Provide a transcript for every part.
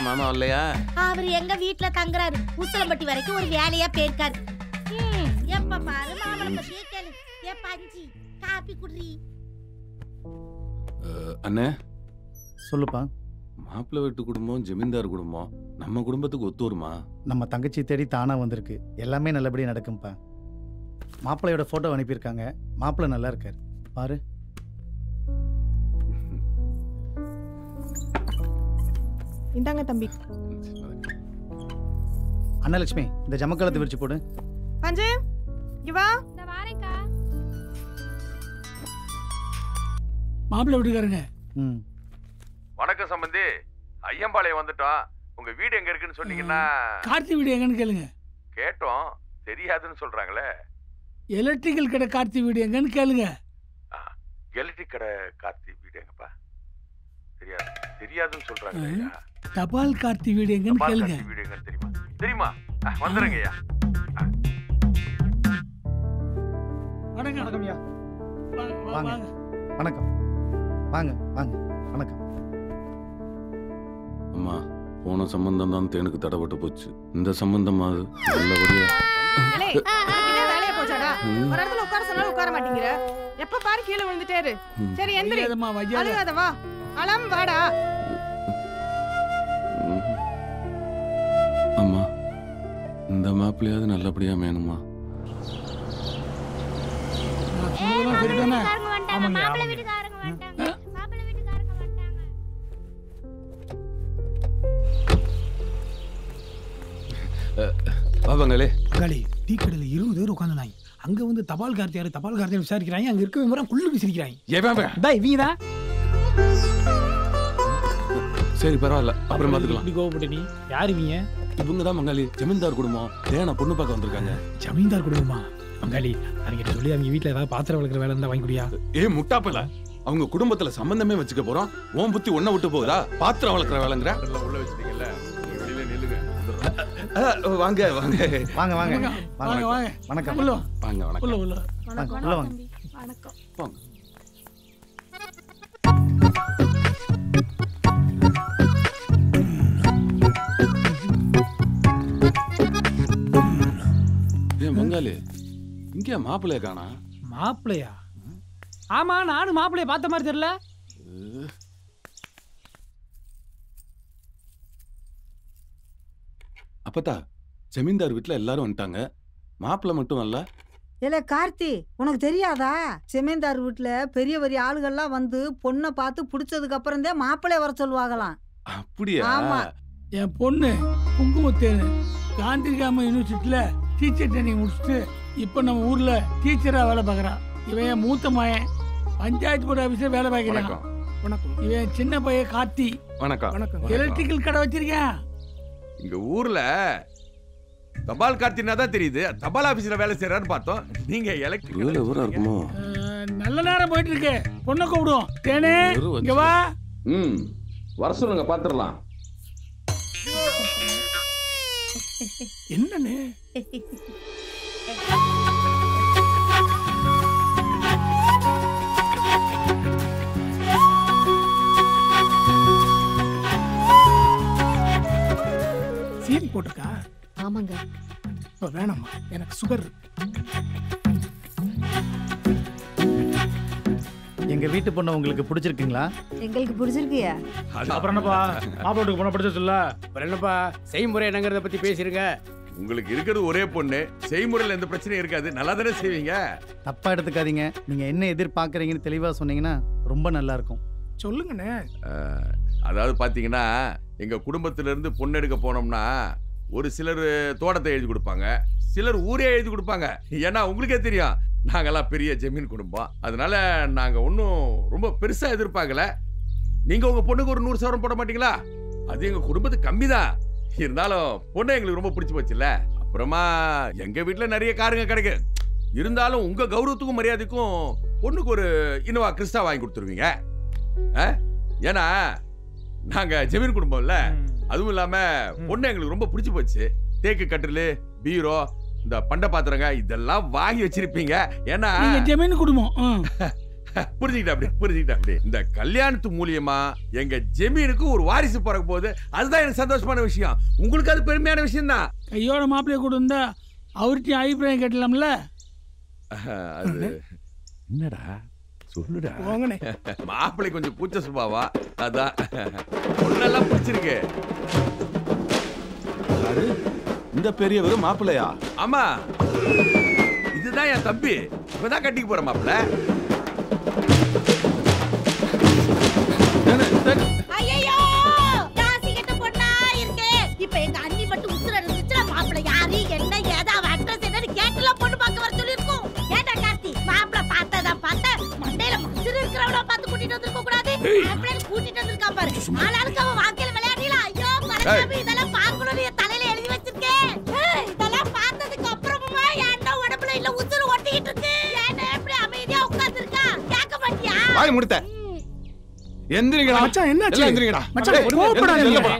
மாமா இல்லையா? அவர் எங்க வீட்டுல தங்குறாரு. உசிலம்பட்டி வரைக்கும் ஒரு வேலையா போயிருக்காரு. எப்ப பாரு மாமனை பத்தியே கேளு. பஞ்சி காப்பி குடி. அண்ணே சொல்லுப்பா. மாப்பிள்ளை வீட்டு குடும்பம் ஜமீன்தார் குடும்பம் நம்ம குடும்பத்துக்கு ஒத்து வருமா? நம்ம தங்கச்சி தேடி தானா வந்திருக்கு. எல்லாமே நல்லபடியா நடக்கும்பா. மாப்பிள்ளையோட போட்டோ அனுப்பியிருக்காங்க. மாப்பிள்ளை நல்லா இருக்காரு பாரு. இந்தாங்க தம்பி. அண்ணலட்சுமி இந்த ஜமக்காலத்தை விரிச்சு போடு. பஞ்சு இங்க வா. இந்த வாரேக்கா. மாப்பிள்ளை வீட்டுக்காரங்க. வணக்கம் சம்பந்தி. ஐயம்பாளையம் வந்துட்டோம். உங்க வீடு எங்க இருக்குன்னு சொன்னீங்கன்னா. கார்த்தி வீடு எங்கன்னு கேளுங்க. கேட்டோம் தெரியாதுன்னு சொல்றாங்களே. எலக்ட்ரிக்கல் கடை கார்த்தி வீடு எங்கன்னு கேளுங்க. எலக்ட்ரிக் கடை கார்த்தி வீடு எங்கப்பா? தெரியாது தெரியாதுன்னு சொல்றாங்க. தபால் கார்த்தி வீடு எங்கன்னு கேளுங்க. வீடு எங்கன்னு தெரியுமா? தெரியுமா? வந்துருங்க ஐயா. வணக்கம். வணக்கம் ஐயா. வாங்க. வணக்கம். வாங்க வாங்க. வணக்கம். அம்மா போன சம்பந்தம் தான் தேனுக்கு தடப்பட்டு போச்சு. இந்த சம்பந்தம் அது நல்லபடியா. வேலைய போச்சாடா? ஒரு இடத்துல உட்கார சொன்னாலும் உட்கார மாட்டேங்கிற. எப்ப பாரு கீழே விழுந்துட்டேரு. சரி எந்திரி. அழுகாத வா. அலம் வாடா. அம்மா இந்த மாப்பிள்ளையாவது நல்லபடியா மேனுமா? பங்காளி டீ கடையில் 20 பேர் உட்காந்துனாங்க. அங்க வந்து தபால் கார்த்தியார் விசாரிக்கிறாங்க. அங்க இருக்க விவரம் குள்ளுக்கு சிரிக்கிறாங்க. இவங்க சரி பரவாயில்ல, அப்புறம் பாத்துக்கலாம். கோவப்பட்ட நீ யாரு? இவங்க தான் மங்காளி ஜமீன்தார் குடும்பம். தேன பொண்ணு பார்க்க வந்திருக்காங்க. ஜமீன்தார் குடும்பமா? மங்காளி அவங்க சொல்லி அவங்க வீட்டுல ஏதாவது பாத்திரம் வளர்க்குற வேலை இருந்தா வாங்கி குடியா. முட்டாப்பல அவங்க குடும்பத்துல சம்பந்தமே வச்சுக்க போறோம். உன் புத்தி ஒன்ன விட்டு போகுதா? பாத்திரம் வளர்க்குற வேலைங்கிற உள்ள வச்சிட்டீங்கல்ல. வெளியில நில்லுங்க. வாங்க வாங்க வாங்க வாங்க வாங்க வாங்க. வணக்கம். உள்ள வாங்க. வணக்கம். உள்ள உள்ள வணக்கம். உள்ள வாங்க. வணக்கம். வாங்க. மங்காளி இங்க மாப்பிள்ளைய காணா? மாப்பிள்ளையா? ஆமா நானும் மாப்பிள்ளைய பார்த்த மாதிரி தெரியல. அப்பத்தா ஜமீன்தார் வீட்டுல எல்லாரும் வந்துட்டாங்க. மாப்பிள்ளை மட்டும் அல்ல. ஏலே கார்த்தி, உனக்கு தெரியாதா? ஜமீன்தார் வீட்டுல பெரிய பெரிய ஆளுகள்லாம் வந்து பொண்ணை பார்த்து பிடிச்சதுக்கு அப்புறம் தான் மாப்பிள்ளைய வர சொல்லுவாங்களாம். அப்படியா? ஆமா. என் பொண்ணு குங்குமத்தேனு காந்திகிராம யூனிவர்சிட்டியில டீச்சர் ட்ரைனிங் முடிச்சுட்டு இப்ப நம்ம ஊர்ல டீச்சரா வேலை பார்க்கறான். இவன் என் மூத்த மகன் பஞ்சாயத்து போர்டு ஆபீஸ்ல வேலை பார்க்கறான். வணக்கம். இவன் சின்ன பையன் கார்த்தி. வணக்கம். எலக்ட்ரிக்கல் கடை வச்சிருக்கேன். இங்க ஊர்ல தபால் கார்த்தினா தான் தெரியுது. தபால் ஆபீஸ்ல வேலை செய்யறான்னு பார்த்தோம். நீங்க எலக்ட்ரிக்கல் ஊரா இருக்குமோ? நல்ல நேரம் போயிட்டு இருக்கு. பொண்ணை கூப்பிடுவோம். தேனே இங்க வா. வர சொல்லுங்க பாத்துறலாம். என்னன்னு சீனி போட்டிருக்கா? ஆமாங்க. இப்ப வேணாமா, எனக்கு சுகர். எங்க வீட்டு பொண்ணு உங்களுக்கு பிடிச்சிருக்குங்களா? எங்களுக்கு பிடிச்சிருக்கியா? அப்புறம் என்னப்பா மாப்பிள்ளைக்கு பொண்ணை பிடிச்சதில்ல? அப்புறம் என்னப்பா செய்முறை என்னங்கிறத பத்தி பேசிருங்க. உங்களுக்கு இருக்கிறது ஒரே பொண்ணு. செய்முறையில் எந்த பிரச்சனையும் இருக்காது. நல்லா தானே செய்வீங்க. தப்பா எடுத்துக்காதீங்க. நீங்க என்ன எதிர்பார்க்கறீங்கன்னு தெளிவா சொன்னீங்கன்னா ரொம்ப நல்லா இருக்கும். சொல்லுங்கண்ணே. அதாவது பாத்தீங்கன்னா எங்க குடும்பத்துல இருந்து பொண்ணு எடுக்க போனோம்னா ஒரு சிலர் தோட்டத்தை எழுதி கொடுப்பாங்க, சிலர் ஊரே எழுதி கொடுப்பாங்க. ஏன்னா உங்களுக்கே தெரியும் நாங்கெல்லாம் பெரிய ஜமீன் குடும்பம். அதனால நாங்க ஒன்றும் ரொம்ப பெருசா எதிர்பார்க்கல. நீங்க உங்க பொண்ணுக்கு ஒரு 100 சவரம் போட மாட்டீங்களா? அது எங்க குடும்பத்துக்கு கம்மி தான். இருந்தாலும் பொண்ணு எங்களுக்கு ரொம்ப பிடிச்சி போச்சுல்ல. அப்புறமா எங்க வீட்டுல நிறைய காருங்க கிடைக்கு. இருந்தாலும் உங்க கௌரவத்துக்கும் மரியாதைக்கும் பொண்ணுக்கு ஒரு இனோவா கிறிஸ்டா வாங்கி கொடுத்துருவீங்க. ஏன்னா நாங்க ஜமீன் குடும்பம் இல்ல. அதுவும் இல்லாம பொண்ணு எங்களுக்கு ரொம்ப பிடிச்சி போச்சு. தேக்கு கட்டிலு, பீரோ, இந்த பண்ட பாத்திரங்க இதெல்லாம் வாங்கி வச்சிருப்பீங்க. ஏன்னா நீங்க ஜமீன் குடும்பம். புரிஞ்சுக்கிட்டேன். இந்த கல்யாணத்து மூலியமா எங்க ஜமீனுக்கு ஒரு வாரிசு பிறக்க போகுது. அதுதான் எனக்கு சந்தோஷமான விஷயம். உங்களுக்கு அது பெருமையான விஷயம் தான். கையோட மாப்பிள்ளைய கூட இருந்தா அவர்கிட்ட அபிப்பிராயம் கேட்டலாம்ல. அது என்னடா சொல்லுடா. மாப்பிள்ளை கொஞ்சம் பூச்ச சுபாவா, அதான் பொண்ணெல்லாம் பிடிச்சிருக்கு. இந்த பெரியவர் மாப்பிள்ளையா? ஆமா, இதுதான் என் தம்பி. இப்பதான் கட்டிக்கு போற மாப்பிள்ளை. ஐயோ ஜாசி கட்ட பொண்ணா இருக்கே. இப்ப எங்க அண்ணி மட்டும் உசுர இருந்துச்சு. மாப்பிள்ளை யாரு என்ன ஏதா அட்ரஸ் என்னன்னு கேட்டலாம் பொண்ணு பார்க்க வர சொல்லிருக்கோம். ஏடா கார்த்தி, மாப்பிள்ளை பார்த்ததா பார்த்த மண்டையில மசுறு இருக்கிறவள பார்த்து கூட்டிட்டு வந்திருக்க கூடாது. மாப்பிள்ளை கூட்டிட்டு வந்திருக்கா பாரு. ஆளாளுக்கு அவன் வாழ்க்கையில விளையாடலாம். ஐயோ மறக்காம இதெல்லாம் பார்க்கணும்னு என் தலையில எழுதி வச்சிருக்கேன். இதெல்லாம் பார்த்ததுக்கு அப்புறமா ஏன்டா உடம்புல இல்ல உசுறு ஒட்டிக்கிட்டு இருக்கு. ஏன்னா எப்படி அமைதியா உட்கார்ந்திருக்கா? கேட்க மாட்டியா? வாய் முடித்த. எந்திரிங்கடா மச்சான். என்னாச்சு? எந்திரிங்கடா மச்சான், கோபப்படாதீங்க.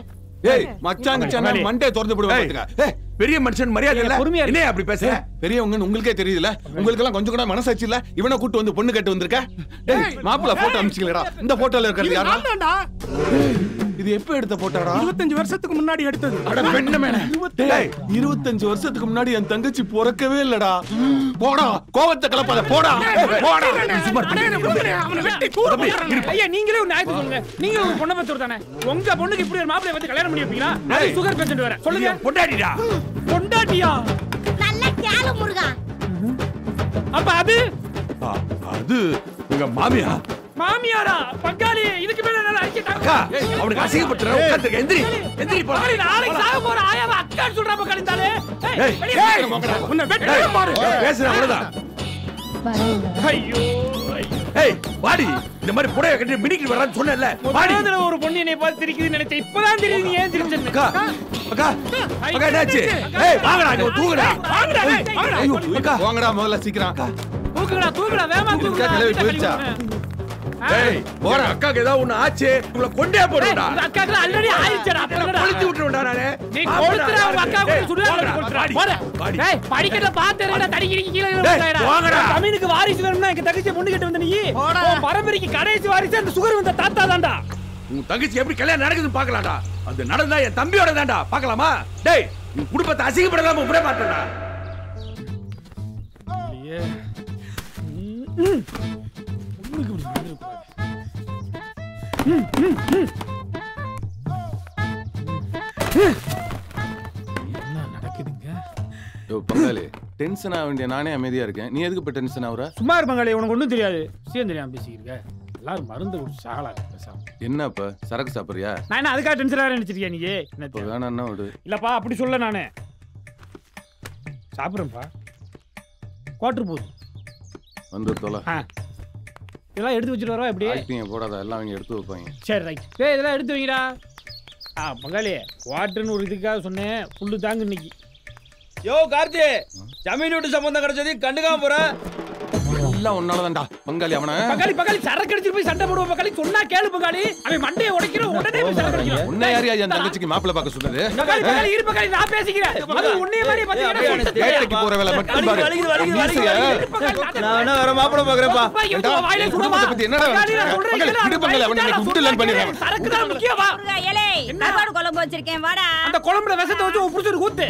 ஏய் மச்சான் கிச்சான் மண்டே திறந்து போடுவாங்க. ஏய் பெரிய மனுஷன் மரியாதை இல்ல. என்ன அப்படி பேசுற? பெரியவங்க உங்களுக்கே தெரியுதுல. உங்களுக்கு எல்லாம் கொஞ்சம் கூட மனசாட்சி இல்ல. இவனை கூட்டி வந்து பொண்ணு கட்டு வந்திருக்க. டேய் மாப்பிள்ளை போட்டோ அனுப்பிச்சீங்களா? இந்த போட்டோல இருக்கிறது யாரா? இது எப்ப எடுத்த போட்டோடா? 25 வருஷத்துக்கு முன்னாடி எடுத்தது. அட பெண்ணமேனே. டேய் 25 வருஷத்துக்கு முன்னாடி என் தங்கச்சி பிறக்கவே இல்லடா. போடா கோவத்தை கலப்பாத. போடா போடா. சும்மா அவனை வெட்டி தூர போடுறாங்க. ஐயா நீங்களே ஒரு நியாயத்தை சொல்லுங்க. நீங்க ஒரு பொண்ணை பத்தி தானே. உங்க பொண்ணுக்கு இப்படி ஒரு மாப்பிளைய வந்து கல்யாணம் பண்ணி வைப்பீங்களா? அது சுகர் பேஷண்ட் வேற. சொல்லுங்க. பொண்டாட்டிடா. பொண்டாட்டியா? நல்ல கேளு முருகா. அப்ப அது உங்க மாமியா? மாமியாரா? பங்காளி இதுக்கு மேல என்ன அடிச்சிட்டாங்க? அவனுக்கு அசிங்கப்பட்டுற உட்கார்ந்திருக்க. எந்திரி எந்திரி போடா. நாளைக்கு சாக போற ஆயாவ அக்கா சொல்றா பங்காளி தானே. உன்னை வெட்டி பாரு. பேசுற அவ்வளவுதான். ஐயோ ஏய் வாடி. இந்த மாதிரி புடைய கட்டி மினிக்கு வரான்னு சொன்னேன்ல. வாடி. அதுல ஒரு பொண்ணு என்னை பார்த்து திரிக்குதுன்னு நினைச்சேன். இப்பதான் தெரியுது ஏன் திரிச்சேன்னு. அக்கா அக்கா அக்கா என்னாச்சு? ஏய் வாங்கடா இங்க தூக்குடா. வாங்கடா வாங்கடா. ஐயோ அக்கா வாங்கடா முதல்ல சீக்கிரம். தூக்குடா வேகமா தூக்குடா. கிளவி போயிடுச்சா? ஏய் போற அக்காக்கு ஏதாவது ஒண்ணு ஆச்சு. உங்களை கொண்டே போடுடா. அக்காக்கு ஆல்ரெடி ஆயிடுச்சுடா. கொளுத்தி விட்டுறடா நானே. நீ கொளுத்துற உங்க அக்கா கூட சுடுவாங்க கொளுத்துற. போடா. ஏய் படிக்கட்ட பாத்துறடா தடிக்கிறிங்க கீழ விழுறடா. வாங்கடா. தமிழுக்கு வாரிசு வேணும்னா எங்க தங்கச்சி பொண்ணு கிட்ட வந்து நீ. உன் பரம்பரைக்கு கடைசி வாரிசு அந்த சுகர் வந்த தாத்தா தான்டா. உன் தங்கச்சி எப்படி கல்யாணம் நடக்குதுன்னு பார்க்கலாம்டா. அது நடந்தா என் தம்பியோட தான்டா. பார்க்கலாமா? டேய் உன் குடும்பத்தை அசிங்கப்படலாம விட மாட்டேன்டா. என்ன நடக்குதுங்க? யோ பங்காளி டென்ஷன் ஆக வேண்டிய நானே அமைதியா இருக்கேன். நீ எதுக்கு இப்ப டென்ஷன் ஆகுற? சும்மா இருப்பாங்களே உனக்கு ஒண்ணும் தெரியாது. விஷயம் தெரியாம பேசிக்கிறீங்க. எல்லாரும் மருந்து குடிச்சு சாகலாம் பேசாம. என்ன இப்ப சரக்கு சாப்பிடுறியா? நான் என்ன அதுக்காக டென்ஷன் ஆக நினைச்சிருக்கியா நீ? இப்ப வேணாம்னா விடு. இல்லப்பா அப்படி சொல்ல நானு சாப்பிடுறேன்ப்பா. குவார்டர் போதும் வந்து தொலை. இதெல்லாம் எடுத்து வச்சுட்டு வரவா எப்படி? ஆக்டிங்க போடாத. எல்லாம் அவங்க எடுத்து வைப்பாங்க. சரி ரைட். ஏய் இதெல்லாம் எடுத்து வைங்கடா. பங்காளி குவார்டர்னு ஒரு இதுக்காக சொன்னேன். புல்லு தாங்க இன்னைக்கு. யோ கார்த்தி, ஜமீன் வீட்டு சம்பந்தம் கிடைச்சது கண்டுக்காம போற. எல்லாம் ஒன்னாலதான்டா பங்காளி. அவன பங்காளி சரக்கு அடிச்சு போய் சண்டை போடுவோம் பங்காளி. சொன்னா கேளு பங்காளி. அவன் மண்டையை உடைக்கிற உடனே போய் சரக்கு அடிக்கிறான். உன்னை யாரையா என் தங்கச்சிக்கு மாப்பிள்ளை பார்க்க சொன்னது? பங்காளி இரு பங்காளி நான் பேசிக்கிறேன். அது உன்னைய மாதிரி பாத்தீங்கன்னா வேட்டைக்கு போற வேலை மட்டும் பாரு. நான் என்ன வேற மாப்பிள்ளை பாக்குறேன்ப்பா. வாயில சுடவா பத்தி என்னடா விடு பங்காளி. அவனை இன்னைக்கு விட்டுலன்னு பண்ணிடுறேன். சரக்கு தான் முக்கியமா. ஏலே என்னோட குழம்பு வச்சிருக்கேன் வாடா. அந்த குழம்புல விஷத்தை வச்சு புடிச்சிட்டு கூத்து.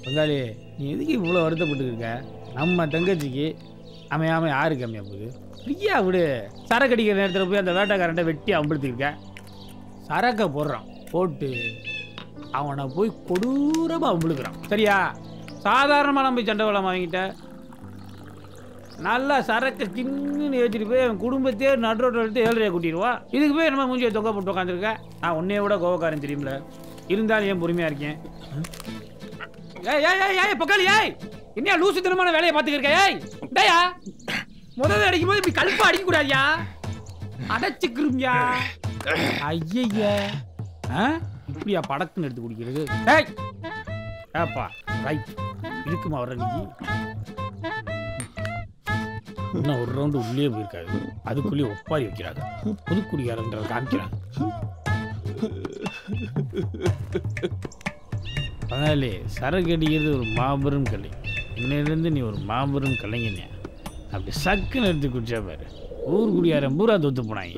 பங்காளி நீ எதுக்கு இவ்வளவு வருத்தப்பட்டு இருக்க? நம்ம தங்கச்சிக்கு அமையாம யாருக்கு அமையா போகுது? ஃப்ரீயா விடு. சரக்கு அடிக்கிற நேரத்தில் போய் அந்த வேட்டைக்காரன்ட்ட வெட்டி அம்பளுத்திருக்க. சரக்கை போடுறான். போட்டு அவனை போய் கொடூரமாக அம்பளுக்குறான். சரியா? சாதாரணமாக நம்ம போய் சண்டை வளம் வாங்கிட்ட நல்லா சரக்கை சின்ன ஏற்றிட்டு போய் அவன் குடும்பத்தையே நடுரோட்டில் எடுத்து 7:30 கூட்டிடுவா. இதுக்கு போய் நம்ம மூஞ்சியை தொகை போட்டு உட்காந்துருக்க. நான் உன்னைய விட கோவக்காரன் தெரியுமில்ல. இருந்தாலும் ஏன் பொறுமையாக இருக்கேன். ஏய் ஏய் ஏய் ஏய் பக்காளி ஏய் என்ன லூசுத்தனமான வேலையை பார்த்துக்கிருக்க? ஏய் டேயா முதல்ல அடிக்கும் போது இப்படி கல்பா அடிக்க கூடாதியா. அடைச்சுக்கிருமியா. ஐயய்யா இப்படியா படக்குன்னு எடுத்து குடிக்கிறது? ஏய் ஏப்பா ரைட் இருக்குமா வர்ற நீ? இன்னும் ஒரு ரவுண்டு உள்ளே போயிருக்காது. அதுக்குள்ளேயே ஒப்பாரி வைக்கிறாங்க. புதுக்குடியாரன்றதை காமிக்கிறாங்க. பங்காளி சரக்கு அடிக்கிறது ஒரு மாபெரும் கலை. இன்னையிலேருந்து நீ ஒரு மாபெரும் கலைஞனியா. அப்படி சக்குன்னு எடுத்து குடிச்சா பாரு, ஊர் குடியாரன் பூரா தோத்து போனாங்க.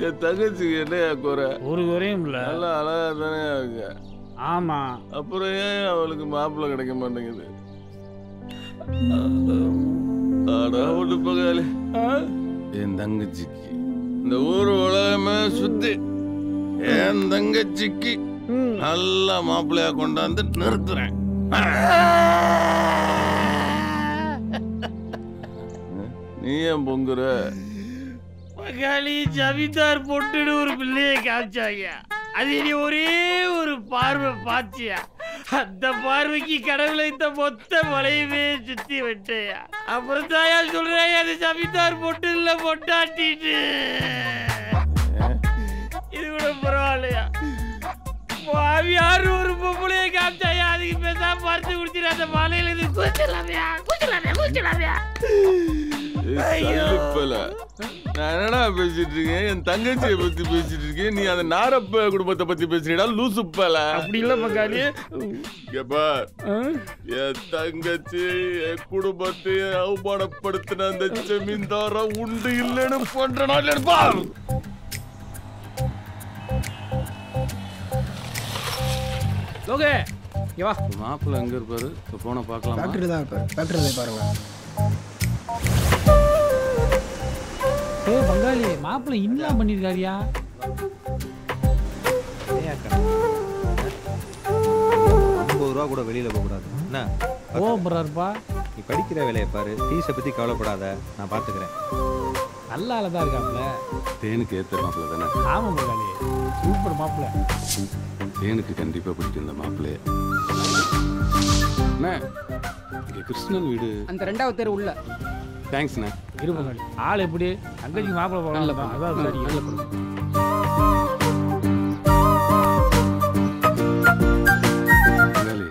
என் தங்கச்சிக்கு என்ன குறை? ஒரு குறையும் இல்லை, நல்லா அழகா தானே இருக்கு. ஆமா, அப்புறம் ஏன் அவளுக்கு மாப்பிள்ளை கிடைக்க மாட்டேங்குது? ஒண்ணு பங்காளி, என் தங்கச்சிக்கு இந்த ஊர் உலகமே சுத்தி என் தங்கச்சிக்கு நல்ல மாப்பிள்ளையா கொண்டாந்து நிறுத்துறேன். நீ ஏன் பொங்குற? பங்காளி ஜமீன்தார் பொட்டுன்னு ஒரு பிள்ளையை காமிச்சாங்க. அது நீ ஒரே ஒரு பார்வை பாத்தியா? அந்த பார்வைக்கு கடவுளை இந்த மொத்த மலையுமே சுத்தி விட்டையா. அப்புறம் தாயா சொல்றேன், அது ஜமீன்தார் பொட்டு இல்ல பொட்டாட்டிட்டு. இது கூட பரவாயில்லையா? யாரு ஒரு பொம்பளையை காமிச்சாயா, அதுக்கு பேசாம பார்த்து குடிச்சிட்டு அந்த மலையில இருந்து குச்சிடலாமியா குச்சிடலாமியா குச்சிடலாமியா. நான் என்னடா பேசிட்டு இருக்கேன்? என் தங்கச்சியை பத்தி பேசிட்டு இருக்கேன். நீ அந்த நாரப்ப குடும்பத்தை பத்தி பேசுறீடா லூசு பல. அப்படி இல்ல பங்காளி, என் தங்கச்சி என் குடும்பத்தை அவமானப்படுத்தின அந்த ஜமீன்தார உண்டு இல்லைன்னு பண்ற நாள் எடுப்பா. ஓகே வா. மாப்பிள்ள எங்க இருப்பாரு? போன பாக்கலாம். ஃபேக்டரி தான் இருப்பாரு. ஃபேக்டரி பாருங்க. பங்காளி மாப்பிள்ள இன்னும் பண்ணிருக்காரியா? 50 ரூபா கூட வெளியில போக கூடாது. என்ன கோபப்படுறாருப்பா? நீ படிக்கிற வேலையை பாரு, ஃபீஸை பத்தி கவலைப்படாத, நான் பாத்துக்கிறேன். நல்ல ஆளா தான் இருக்காப்ல. தேனுக்கு ஏத்த மாப்பிள்ள தானே? ஆமா பங்காளி, சூப்பர் மாப்பிள்ள. தேனுக்கு கண்டிப்பா பிடிக்கும் இந்த மாப்பிள்ளைய. கிருஷ்ணன் வீடு அந்த 2வது தெரு உள்ள. தேங்க்ஸ்ண்ணே. இரு பங்காளி, ஆள் எப்படி? தங்கச்சிக்கு மாப்பிள்ள போகலாம். அதான் சரி. பங்காளி,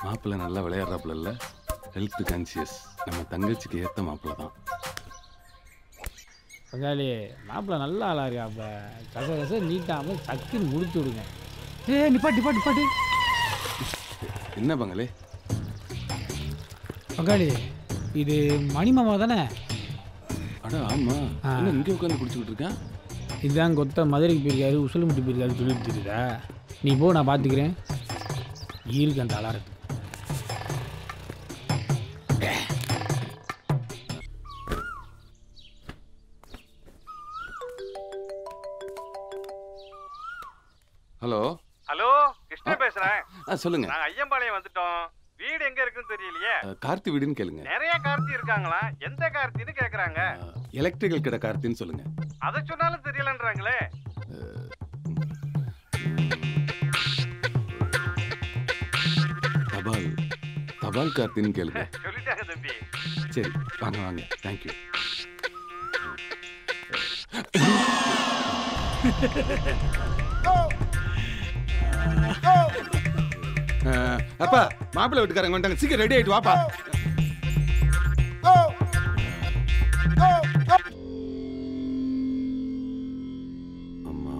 மாப்பிள்ள நல்லா விளையாடுறாப்புல இல்ல? Health conscious. நம்ம தங்கச்சிக்கு ஏத்த மாப்பிள்ள தான். பங்காளி மாப்பிள்ள நல்ல ஆளா இருக்காப்ல. கச கச நீட்டாம சக்குன்னு முடிச்சு விடுங்க. நிப்பாட்டு. என்ன பங்காளி? பங்காளி இது மணிமாமா தானே? அட ஆமா. இங்கே உட்காந்து குடிச்சுக்கிட்டு இருக்கேன். இதுதான் கொத்த மதுரைக்கு போயிருக்காரு, உசலமுட்டி போயிருக்காரு சொல்லிட்டு தெரியுதா? நீ போ, நான் பார்த்துக்கிறேன். இருக்கு அந்த அலாரத்து. ஹலோ ஹலோ, கிருஷ்ணன் பேசுறேன். சொல்லுங்க. நாங்க ஐயம்பாளையம் வந்துட்டோம். வீடு எங்க இருக்குன்னு தெரியலையே. கார்த்தி வீடுன்னு கேளுங்க. நிறைய கார்த்தி இருக்காங்களா? எந்த கார்த்தின்னு கேக்குறாங்க. எலக்ட்ரிக்கல் கடை கார்த்தின்னு சொல்லுங்க. அத சொன்னாலும் தெரியலன்றாங்களே. தபால் கார்த்தின்னு கேளுங்க. சொல்லிட்டாங்க தம்பி. சரி வாங்க. தேங்க்யூ. அப்பா மாப்பிள்ளை வீட்டுக்காரங்க வந்துட்டாங்க. சீக்கிரம் ரெடி ஆயிட்டு வாப்பா. அம்மா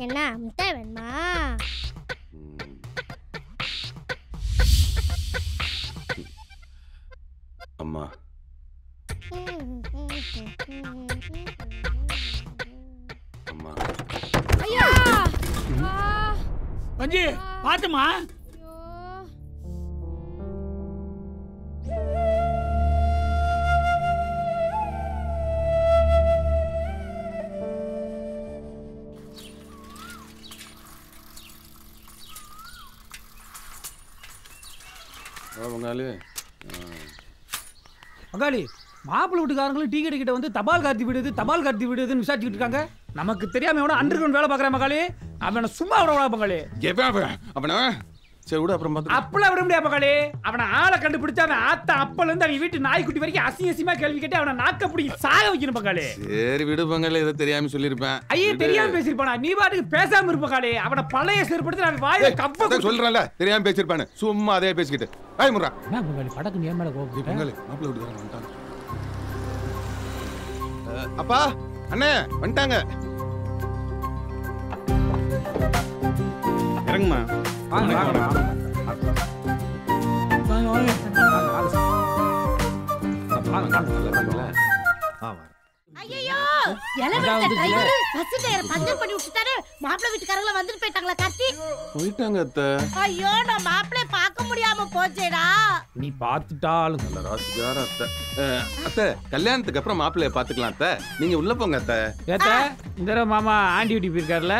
என்ன முட்டை வேணுமா? அம்மா ஐயா பஞ்சி பாத்துமா. பங்காளி மாப்பிள்ளை வீட்டுக்காரங்களும் டீ கடை கிட்ட வந்து தபால் கார்த்தி வீடுன்னு விசாரிச்சுக்கிட்டு இருக்காங்க. நமக்கு தெரியாம எவனோ அண்டர் கிரவுண்ட் வேலை பார்க்குறான் பங்காளி. அவனை சும்மா விட பங்காளி. அவனை சரி விட, அப்புறம் பார்த்து. அப்பெல்லாம் விட முடியாது பங்காளி. அவனை ஆளை கண்டுபிடிச்சா அவன் ஆத்த அப்பல இருந்து அவங்க வீட்டு நாய்க்குட்டி வரைக்கும் அசிங்கமா கேள்வி கேட்டு அவனை நாக்க பிடிச்சி சாக வைக்கணும் பங்காளி. சரி விடு பங்காளி, ஏதோ தெரியாம சொல்லியிருப்பேன். ஐயே தெரியாம பேசிருப்பானா? நீ பாட்டுக்கு பேசாம இருப்ப பங்காளி. அவனை பழைய செருப்படுத்தி நான் வாயில கப்ப சொல்றேன்ல, தெரியாம பேசிருப்பானு. சும்மா அதே பேசிக்கிட்டு முறா. என்ன பங்காளி படக்கு நேர் மேல கோபம்? பங்காளி மாப்பிள்ளை வீட்டுக்காரங்க வந்துட்டாங்க. அப்பா அண்ணே வந்துட்டாங்க. இறங்குமா. வாங்க வாங்க. ஐயோ elevator driver bus tyre puncture பண்ணி விட்டுட்டாரு. மாப்பிள்ளை வீட்டுக்காரங்க வந்துட்டு போயிட்டாங்களா கார்த்தி? போயிட்டாங்க அத்தை. ஐயோ நான் மாப்பிள்ளை பார்க்க முடியாம போச்சேடா. நீ பார்த்துட்டாலும் நல்ல ராசிக்கார அத்தை. அத்தை கல்யாணத்துக்கு அப்புறம் மாப்பிள்ளைய பாத்துக்கலாம் அத்தை. நீங்க உள்ள போங்க அத்தை. ஏத்த இந்த தடவை மாமா ஆண்டி வீட்டுக்கு போயிருக்காருல.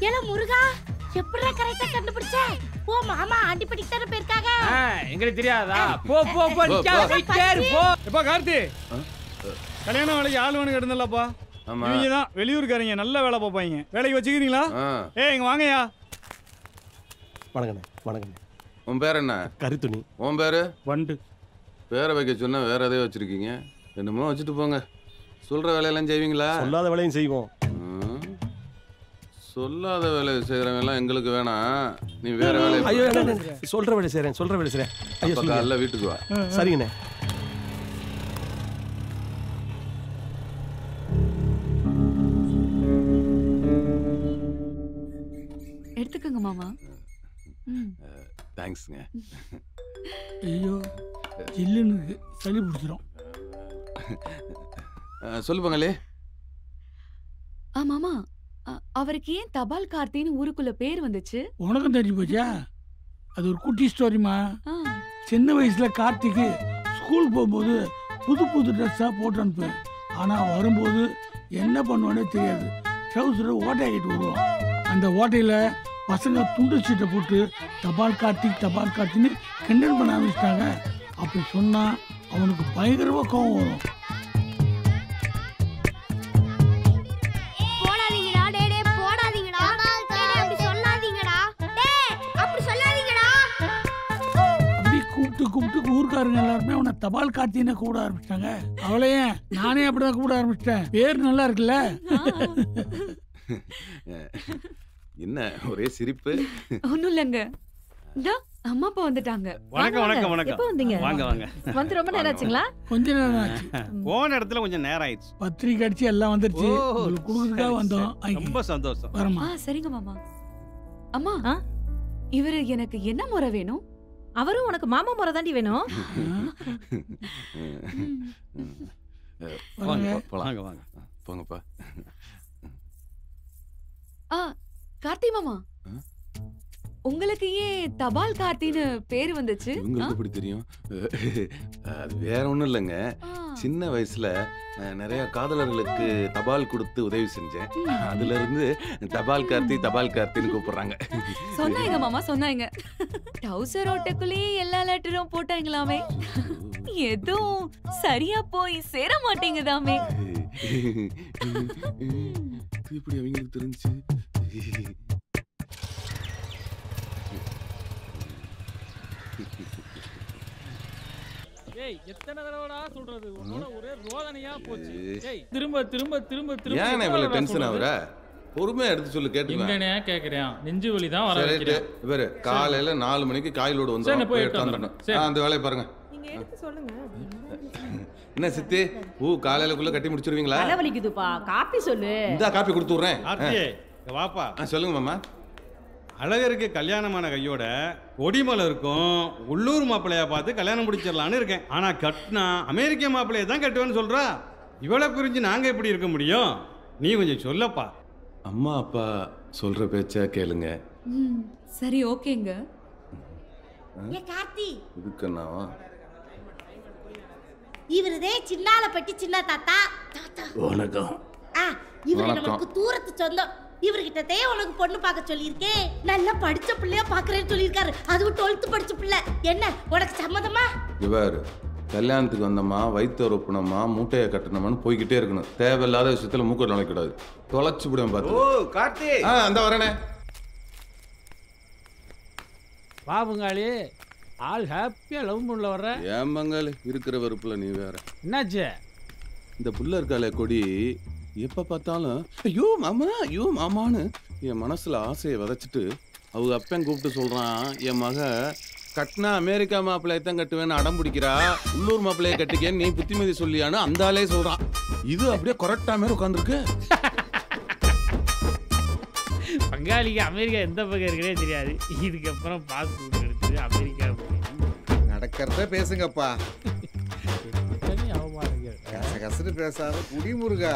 ஏல முருகா எப்படிடா கரெக்டா கண்டுபிடிச்ச? ஓ மாமா ஆண்டி படிக்கு தான போயிருக்காங்க. எங்களுக்கு தெரியாதா? போ போ போ நிக்காரு போ. எப்பா கார்த்தி, கல்யாண வேலைக்கு ஆள் வேணும் கிடந்தல்லப்பா. நீங்க தான் வெளியூருக்காரங்க, நல்ல வேலை பார்ப்பாங்க. வேலைக்கு வச்சுக்கிறீங்களா? இங்க வாங்கய்யா. வணக்கண்ணே. வணக்கண்ணே. உன் பேர் என்ன? கரித்துணி. உன் பேரு? வண்டு. பேரை வைக்க சொன்னா வேற எதையோ வச்சிருக்கீங்க. என்னமோ வச்சுட்டு போங்க. சொல்ற வேலையெல்லாம் செய்வீங்களா? சொல்லாத வேலையும் செய்வோம். சொல்லாத வேலை செய்யறவங்க எல்லாம் எங்களுக்கு வேணாம். நீ வேற வேலை. ஐயோ சொல்ற வேலை செய்றேன். ஐயோ காலைல வீட்டுக்கு வா. சரிங்கண்ணே. எடுத்துக்கங்க மாமா. தேங்க்ஸ்ங்க. ஐயோ ஜில்லுன்னு சளி பிடிச்சிரும். சொல்லு பங்களே. மாமா அவருக்கு ஏன் தபால் கார்த்தின்னு ஊருக்குள்ள பேர் வந்துச்சு? உனக்கும் தெரிஞ்சு போச்சா? அது ஒரு குட்டி ஸ்டோரிமா. சின்ன வயசுல கார்த்திக்கு ஸ்கூல் போகும்போது புது புது ட்ரெஸ்ஸா போட்டு அனுப்புவேன். ஆனா வரும்போது என்ன பண்ணுவானே தெரியாது. ட்ரௌசரை ஓட்டையாக்கிட்டு வருவான். அந்த ஓட்டையில பசங்க துண்டு சீட்டை போட்டு தபால் கார்த்தின்னு கிண்டல் பண்ண ஆரம்பிச்சிட்டாங்க. அப்படி சொன்னா அவனுக்கு பயங்கரமா கோவம் வரும். கூப்பிட்டு ஊருக்காரங்க எல்லாருமே அவனை தபால் கார்த்தின்னு கூட ஆரம்பிச்சிட்டாங்க. அவளையே நானே அப்படிதான் கூட ஆரம்பிச்சிட்டேன். பேர் நல்லா இருக்குல்ல? என்ன ஒரே சிரிப்பு? ஒண்ணும் இல்லங்க. அம்மா அப்பா வந்துட்டாங்க. வணக்கம் வணக்கம் வணக்கம். எப்போ வந்தீங்க? வாங்க வாங்க. வந்து ரொம்ப நேரம் ஆச்சுங்களா? கொஞ்ச நேரம் ஆச்சு. போன இடத்துல கொஞ்சம் நேரம் ஆயிடுச்சு. பத்திரிக்கை அடிச்சு எல்லாம் வந்துருச்சு. உங்களுக்கு கொடுக்கறதுக்காக வந்தோம். ரொம்ப சந்தோஷம். வரமா. சரிங்க மாமா. அம்மா இவரு எனக்கு என்ன முறை வேணும்? அவரும் உனக்கு மாமா முறை தாண்டி வேணும். வாங்க வாங்க போங்கப்பா. கார்த்தி மாமா உங்களுக்கு ஏன் தபால் கார்த்தின்னு பேர் வந்துச்சு? உங்களுக்கு எப்படி தெரியும்? அது வேற ஒண்ணும் இல்லைங்க. சின்ன வயசுல நிறைய காதலர்களுக்கு தபால் கொடுத்து உதவி செஞ்சேன். அதுல இருந்து தபால் கார்த்தின்னு கூப்பிடுறாங்க. சொன்னாங்க மாமா சொன்னாங்க. டவுசர் ஓட்டக்குள்ளேயே எல்லா லெட்டரும் போட்டாங்களாமே. எதுவும் சரியா போய் சேர மாட்டேங்குதாமே. இப்படி அவங்களுக்கு தெரிஞ்சு எத்தனை தடவைடா சொல்றது? உன்னோட ஒரே ரோதனையா போச்சு. திரும்ப திரும்ப திரும்ப திரும்ப ஏன் இவ்வளவு டென்ஷன் ஆகுற? பொறுமையா எடுத்து சொல்லு கேட்டுக்கலாம். எங்கனே கேக்குறேன். நெஞ்சு வலி தான் வர வைக்கிறேன். இவரு காலையில 4 மணிக்கு காயிலோடு வந்து அந்த வேலையை பாருங்க. நீங்க எடுத்து சொல்லுங்க. என்ன சித்தி காலையிலக்குள்ள கட்டி முடிச்சிருவீங்களா? தலை வலிக்குதுப்பா. காப்பி சொல்லு. இந்த காப்பி கொடுத்து விடுறேன். வாப்பா. சொல்லுங்க மாமா. அழகருக்கு கல்யாணமான கையோட கொடிமலருக்கும் உள்ளூர் மாப்பிள்ளையா பார்த்து கல்யாணம் முடிச்சிடலான்னு இருக்கேன். ஆனா கட்டினா அமெரிக்க மாப்பிள்ளைய தான் கட்டுவேன்னு சொல்றா. இவ்வளவு பிரிஞ்சு நாங்க எப்படி இருக்க முடியும்? நீ கொஞ்சம் சொல்லப்பா. அம்மா அப்பா சொல்ற பேச்சா கேளுங்க. சரி ஓகேங்க. ஏ கார்த்தி இதுக்குன்னாவா? இவரதே சின்னால பட்டி சின்ன தாத்தா. வணக்கம். இவரு நமக்கு தூரத்து சொந்தம். இவர்கிட்டதே உனக்கு பொண்ணு பார்க்க சொல்லியிருக்கேன். நல்லா படிச்ச பிள்ளையா பாக்குறேன்னு சொல்லியிருக்காரு. அதுவும் 12th படிச்ச பிள்ளை. என்ன உனக்கு சம்மதமா? இவர் கல்யாணத்துக்கு வந்தம்மா வயிற்று ஒப்புனம்மா மூட்டையை கட்டணுமான்னு போய்கிட்டே இருக்கணும். தேவையில்லாத விஷயத்துல மூக்க நுழைக்கூடாது. தொலைச்சு விடுவேன் பார்த்து. கார்த்தி அந்த வரேனே. பாபுங்காளி ஆள் ஹாப்பியா லவ் பண்ணல வர்ற. ஏன் பங்காளி இருக்கிற வெறுப்புல நீ வேற. என்னாச்சு? இந்த புள்ள இருக்காளே கொடி எப்ப பார்த்தாலும் ஐயோ மாமான்னு என் மனசுல ஆசையை விதைச்சிட்டு அவங்க அப்பன் கூப்பிட்டு சொல்றான், என் மக கட்டினா அமெரிக்கா மாப்பிள்ளையை தான் கட்டுவேன்னு அடம் பிடிக்கிறா, உள்ளூர் மாப்பிள்ளையை கட்டிக்கேன்னு நீ புத்திமதி சொல்லியான்னு அந்த ஆளே சொல்றான். இது அப்படியே கரெக்டா மாதிரி உட்காந்துருக்கு. பங்காளிக்கு அமெரிக்கா எந்த பக்கம் இருக்குன்னே தெரியாது. இதுக்கப்புறம் பாஸ்போர்ட் எடுத்து அமெரிக்கா நடக்கிறத பேசுங்கப்பா. கசகசன்னு பேசாத குடிமுருகா.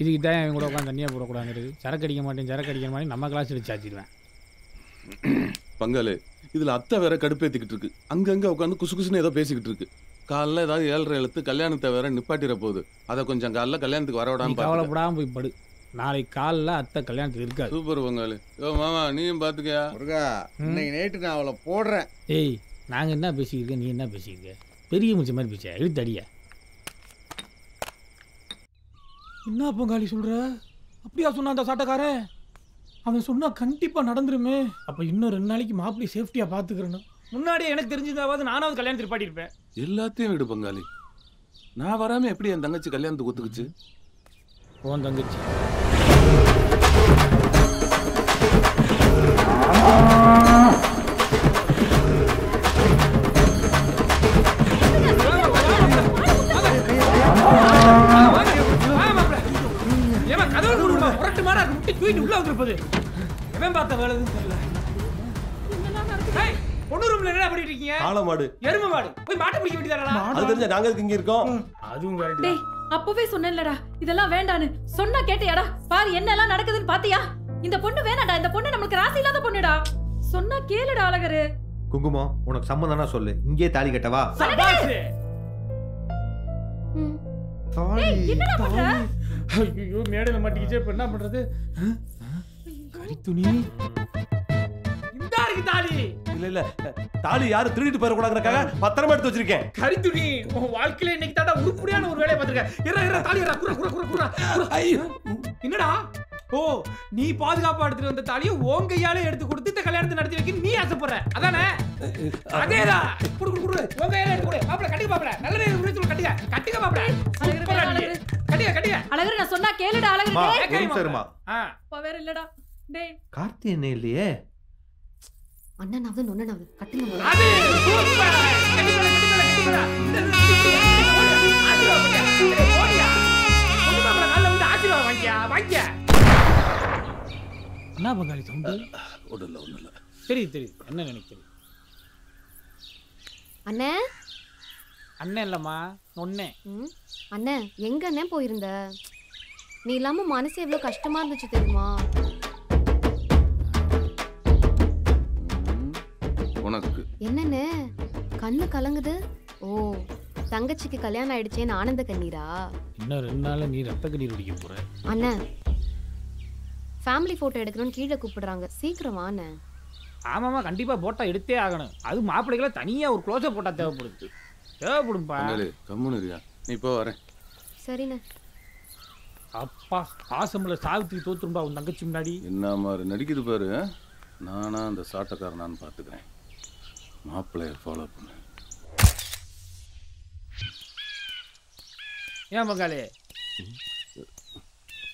இதுக்கு தான் இவங்க கூட உட்காந்து தண்ணியாக போடக்கூடாது. சரக்கு அடிக்க மாட்டேன் சரக்கு அடிக்க மாட்டேன் நம்ம கிளாஸ் எடுத்து சாச்சிடுவேன். பங்காளி இதுல அத்தை வேற கடுப்பேத்திக்கிட்டு இருக்கு. அங்கங்க உட்காந்து குசு குசுன்னு ஏதோ பேசிக்கிட்டு இருக்கு. காலைல ஏதாவது 7:30 எழுத்து கல்யாணத்தை வேற நிப்பாட்டிட போகுது. அதை கொஞ்சம் காலைல கல்யாணத்துக்கு வர விடாம கவலைப்படாம போய் படு. நாளைக்கு காலைல அத்தை கல்யாணத்துக்கு இருக்காது. சூப்பர் பங்காளி. ஓ மாமா நீயும் பாத்துக்கியா? முருகா இன்னைக்கு நைட்டு நான் அவளை போடுறேன். ஏய் நாங்கள் என்ன பேசிக்கிருக்க நீ என்ன பேசிக்கிருக்க? பெரிய முடிச்ச மாதிரி பேசியா இழுத்து அடியா. என்ன பங்காளி சொல்ற? அப்படியா சொன்னா அந்த சாட்டக்காரன்? அவன் சொன்னா கண்டிப்பா நடந்துருமே. அப்ப இன்னும் 2 நாளைக்கு மாப்பிள்ளை சேஃப்டியா பாத்துக்கிறேன். முன்னாடியே எனக்கு தெரிஞ்சதாவது நானாவது கல்யாணத்துக்கு பாட்டிருப்பேன். எல்லாத்தையும் விடு பங்காளி. நான் வராம எப்படி என் தங்கச்சி கல்யாணத்துக்கு ஒத்துக்குச்சு? உன் தங்கச்சி அப்பவே சொன்னேன்லடா இதெல்லாம் வேண்டான்னு. சொன்னா கேட்டியாடா? பாரு என்னெல்லாம் நடக்குதுன்னு பாத்தியா? இந்த பொண்ணு வேணாடா. இந்த பொண்ணு நமக்கு ராசி இல்லாத பொண்ணுடா. சொன்னா கேளுடா அழகரு. குங்குமம் உனக்கு சம்மந்தம்னா சொல்லு, இங்கே தாலி கட்டவா? என்னடா பண்ற? ஐயோ மேடையில மாட்டிக்கிச்சே. இப்ப என்ன பண்றது? கறி துணி இந்தா இருக்கு தாலி. இல்ல தாலி யாரு திருடிட்டு போயிட கூடாதுங்கறக்காக பத்திரமா எடுத்து வச்சிருக்கேன். கறி துணி உன் வாழ்க்கையில இன்னைக்கு தாண்டா உருப்படியான ஒரு வேலையை பார்த்திருக்கேன். இற தாலி இற குற. ஐயோ என்னடா? ஓ நீ பாதுகாப்பா எடுத்துட்டு வந்த தாலியை உன் கையாலே எடுத்து கொடுத்து இந்த கல்யாணத்தை நடத்தி வைக்க நீ ஆசைப்படுற அதானே? அதேதான். குடு உன் கையாலே எடுத்து கொடு. மாப்ள கட்டிக்க மாப்ள. நல்ல நேரம் முடிச்சு கட்டிக்க மாப்ள. கட்டிக்க அழகரு நான் சொன்னா கேளுடா அழகரு. டேய் சரிமா. வேற இல்லடா. டேய் கார்த்தி என்ன இல்லையே? அண்ணனாவது நொண்ணனாவது கட்டுங்க. அது சூப்பர். கட்டிக்கடா. என்ன பங்காளி சவுண்டு? ஒண்ணுல தெரியுது என்ன நினைக்கிறேன். அண்ணே அண்ணன் இல்லம்மா நொண்ணே. அண்ணே எங்க அண்ணே போயிருந்த? நீ இல்லாம மனசு எவ்வளவு கஷ்டமா இருந்துச்சு தெரியுமா? உனக்கு என்னன்னு கண்ணு கலங்குது? ஓ தங்கச்சிக்கு கல்யாணம் ஆயிடுச்சேன்னு ஆனந்த கண்ணீரா? இன்னும் 2 நாள்ல நீ ரத்த கண்ணீர் குடிக்க போற. அண்ணே ஃபேமிலி போட்டோ எடுக்கணும்னு கீழே கூப்பிடுறாங்க, சீக்கிரம் வாண்ணே. ஆமாமா கண்டிப்பா போட்டோ எடுத்தே ஆகணும். அது மாப்பிள்ளைகளை தனியா ஒரு க்ளோஸ் போட்டா தேவைப்படும்பா. கம்முனு இருயா, நீ இப்போ வரேன். சரிண்ணே. அப்பா பாசம்ல சாவித்திரி தோத்துரும்பா உன் தங்கச்சி முன்னாடி. என்ன மாதிரி நடிக்குது பாரு. நானா அந்த சாட்டக்காரனான்னு பார்த்துக்கிறேன். மாப்பிள்ளைய ஃபாலோ பண்ணு. ஏன் பங்காளி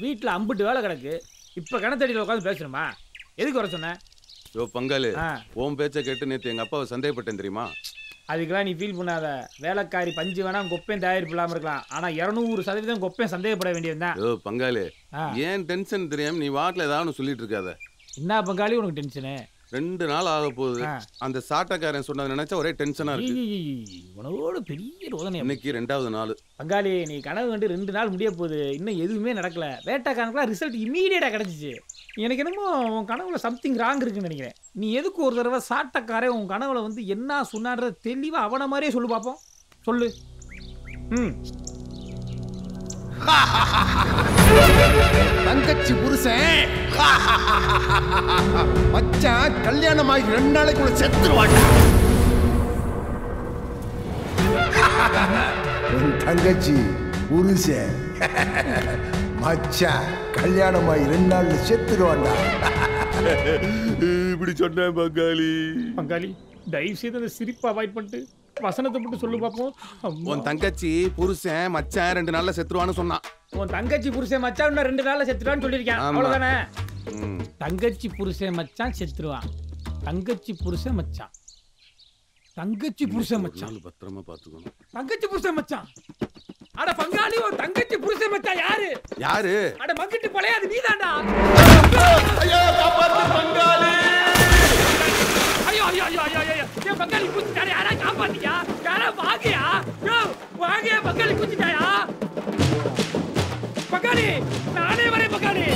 வீட்டில் அம்பிட்டு வேலை கிடக்கு, இப்போ கிணத்தடியில் உட்காந்து பேசணுமா? எதுக்கு வர சொன்ன? யோ பங்காளி, உன் பேச்சை கேட்டு நேற்று எங்கள் அப்பாவை சந்தேகப்பட்டேன் தெரியுமா? அதுக்கெல்லாம் நீ ஃபீல் பண்ணாத. வேலைக்காரி பஞ்சு வேணா கொப்பையும் தயாரிப்பு இல்லாமல் இருக்கலாம், ஆனால் 200% கொப்பையும் சந்தேகப்பட வேண்டியதுதான். யோ பங்காளி, ஏன் டென்ஷன் தெரியாம நீ வாட்டில் ஏதாவது சொல்லிட்டு இருக்காத. என்ன பங்காளி உனக்கு டென்ஷனு? 2 நாள் ஆக போகுது. அந்த சாட்டக்காரன் சொன்னதை நினைச்சா ஒரே டென்ஷனா இருக்கு. உனவோட பெரிய ரோதனை. இன்னைக்கு 2வது நாள். பங்காளி நீ கனவு கண்டு 2 நாள் முடிய போகுது, இன்னும் எதுவுமே நடக்கல. வேட்டைக்காரனுக்குலாம் ரிசல்ட் இம்மீடியட்டா கிடைச்சிச்சு. எனக்கு என்னமோ உன் கனவுல சம்திங் ராங் இருக்குன்னு நினைக்கிறேன். நீ எதுக்கு ஒரு தடவை சாட்டக்காரன் உன் கனவுல வந்து என்ன சொன்னான்ற தெளிவா அவனை மாதிரியே சொல்லு பார்ப்போம். சொல்லு. தங்கச்சி புருஷன் மச்சான் கல்யாணம் ஆகி 2 நாளைக்குள்ள செத்துருவாங்க. தங்கச்சி புருஷன் மச்சான் கல்யாணம் ஆகி 2 நாள்ல செத்துருவாண்டா. இப்படி சொன்னேன் பங்காளி. பங்காளி தயவு செய்து அந்த சிரிப்பை அவாய்ட் பண்ணிட்டு வசனத்தை மட்டும் சொல்லு பார்ப்போம். உன் தங்கச்சி புருஷன் மச்சான் 2 நாள்ல செத்துருவான்னு சொன்னான். உன் தங்கச்சி புருஷன் மச்சான் இன்னும் 2 நாள்ல செத்துருவான்னு சொல்லியிருக்கேன், அவ்வளவுதானே? தங்கச்சி புருஷன் மச்சான் செத்துருவான். தங்கச்சி புருஷன் மச்சான் தங்கச்சி புருஷன் மச்சான். பத்திரமா பாத்துக்கணும். தங்கச்சி புருஷன் மச்சான். அட பங்காளி ஒரு தங்கச்சி புருஷன் மச்சான் யாரு? யாரு? அட மங்கிட்டு பழையாது நீதான்டா. ஐயோ காப்பாத்து பங்காளி. ஐயோ ஐயோ ஐயோ ஐயோ ஐயோ. ஏ பங்காளி குச்சிட்டாரு யாரா காப்பாத்தியா? யாரா வாங்கியா? யோ வாங்கியா பங்காளி குச்சிட்டாயா? பங்காளி நானே வரேன் பங்காளி.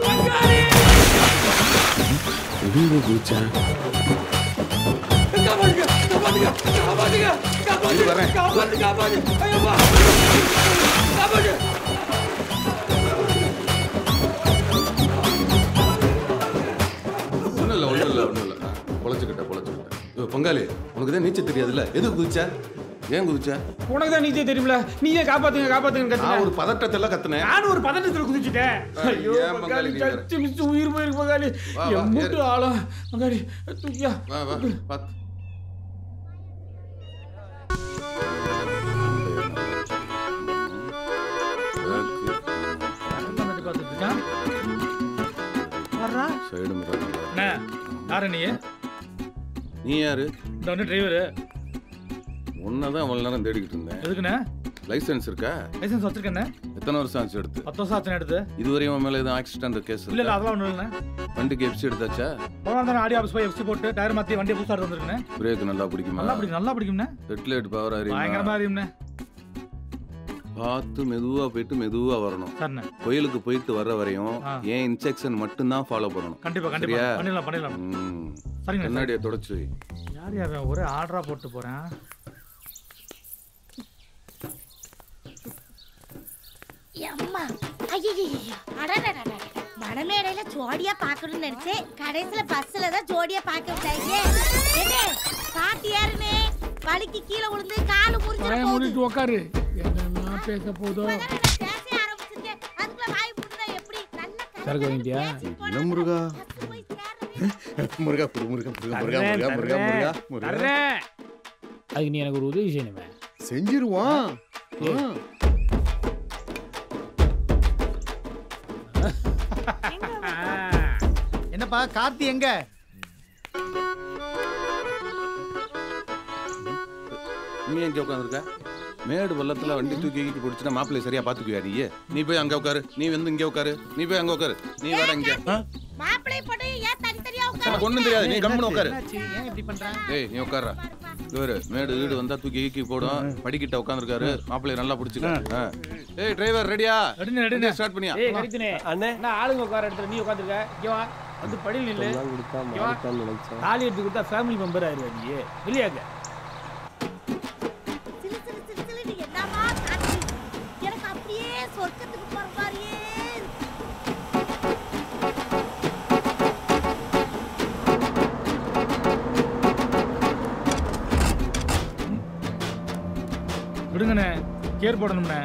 பங்காளி. எங்க குச்சா? காப்பாத்துங்க காப்பாத்துங்க காப்பாத்துங்க காப்பாத்துங்க காப்பாத்துங்க காப்பாத்துங்க. ஐயோ வா. காப்பாத்து. ஒண்ணும் இல்ல பொழைச்சுக்கிட்ட. பங்காளி உனக்கு தான் நீச்சல் தெரியாதுல்ல, எதுக்கு குதிச்சா? ஏன் குதிச்சா? உனக்கு தான் நீச்சல் தெரியும்ல, நீயே காப்பாத்துங்க காப்பாத்துங்க கத்துன. நான் ஒரு பதட்டத்துல கத்துனேன். நான் ஒரு பதட்டத்துல குதிச்சிட்டேன். ஐயோ பங்காளி சச்சி மிஸ் உயிர் போயிருக்கு பங்காளி. எம்புட்டு ஆளா பங்காளி தூக்கியா. வா வா பாத்து. சைடு முறை. அண்ணா யாரு நீ? நீ யாரு? இந்த ஒன்று டிரைவரு. உன்னதான் அவ்வளவு நேரம் தேடிக்கிட்டு இருந்தேன். எதுக்குண்ணே? லைசென்ஸ் இருக்கா? லைசென்ஸ் வச்சிருக்கேண்ணே. எத்தனை வருஷம் ஆச்சு எடுத்து? 10 வருஷம் ஆச்சு எடுத்து. இதுவரையும் உன் மேல எதுவும் ஆக்சிடென்ட் கேஸ் இல்ல இல்ல அதெல்லாம் ஒண்ணும் இல்ல. வண்டிக்கு எஃப்சி எடுத்தாச்சா? போனா ஆடி ஆபீஸ் போய் எஃப்சி போட்டு டயர் மாத்தி வண்டியை புதுசா எடுத்து வந்திருக்கேன். பிரேக் நல்லா பிடிக்குமா? நல்லா பிடிக்கும்ண்ணே. Headlight power அறியுமா? பயங்கரமா அறியும்ண்ணே. பார்த்து மெதுவா போயிட்டு மெதுவா வரணும். சரிண்ணே. கோயிலுக்கு போயிட்டு வர்ற வரையும் ஏன் இன்ஸ்ட்ரக்ஷன் மட்டும் தான் ஃபாலோ பண்ணணும். கண்டிப்பா கண்டிப்பா பண்ணிடலாம் பண்ணிடலாம். சரிங்க. கண்ணாடியை தொடச்சு. யார் யார் ஒரே ஆர்டரா போட்டு போறேன். அம்மா ஐயோ அடடடட மணமேடையில ஜோடியா பாக்கணும்னு நினைச்சேன். கடைசில பஸ்ல தான் ஜோடியா பார்க்க விட்டாங்க. என்ன பாட்டி யாருனே வலிக்கு கீழே விழுந்து காலு முறிஞ்சு போகுது. மூடிட்டு உட்காரு. என்னன்னா பேச போதோ. பேச ஆரம்பிச்சிட்டேன். அதுக்குள்ள வாய் புடுனா எப்படி? நல்ல சரக்கு வாங்கிட்டியா? என்ன முருகா? முருகா புரு முருகா முருகா முருகா முருகா முருகா முருகா. அதுக்கு நீ எனக்கு ஒரு உதவி செய்யணுமே. செஞ்சிருவான். என்னப்பா கார்த்தி எங்க? நீ எங்க உட்காந்துருக்க? மேடு பள்ளத்துல வண்டி தூக்கி பிடிச்சினா மாப்பிள்ளை சரியா பாத்துக்குவியா நீ? நீ போய் அங்க உட்காரு, நீ வந்து இங்க உட்காரு, நீ போய் அங்க உட்காரு, நீ வேற இங்க. மாப்பிள்ளை போட்டு ஏன் தனித்தனியா உட்காரு? எனக்கு ஒண்ணும் தெரியாது, நீ கம்முன்னு உட்காரு. ஏன் இப்படி பண்றான்? ஏய் நீ உட்கார்றா. இவரு மேடு வீடு வந்தா தூக்கி போடும். படிக்கிட்ட உட்காந்துருக்காரு, மாப்பிள்ளை நல்லா பிடிச்சிக்க. ஏய் டிரைவர் ரெடியா? ரெடி ஸ்டார்ட் பண்ணியா? ஏய் கரித்துனே அண்ணே நான் ஆளுங்க உட்கார இடத்துல நீ உட்காந்துருக்க. இங்க வா வந்து படியில் நில்லு. தாலி எடுத்து கொடுத்தா ஃபேமிலி மெம்பர் ஆயிருவா நீ. இல்லையாங்க? என்னமா காட்சி? எனக்கு அப்படியே சொர்க்கத்துக்கு போற மாதிரியே. விடுங்கண்ணே. கேர் போடணும்ண்ணே.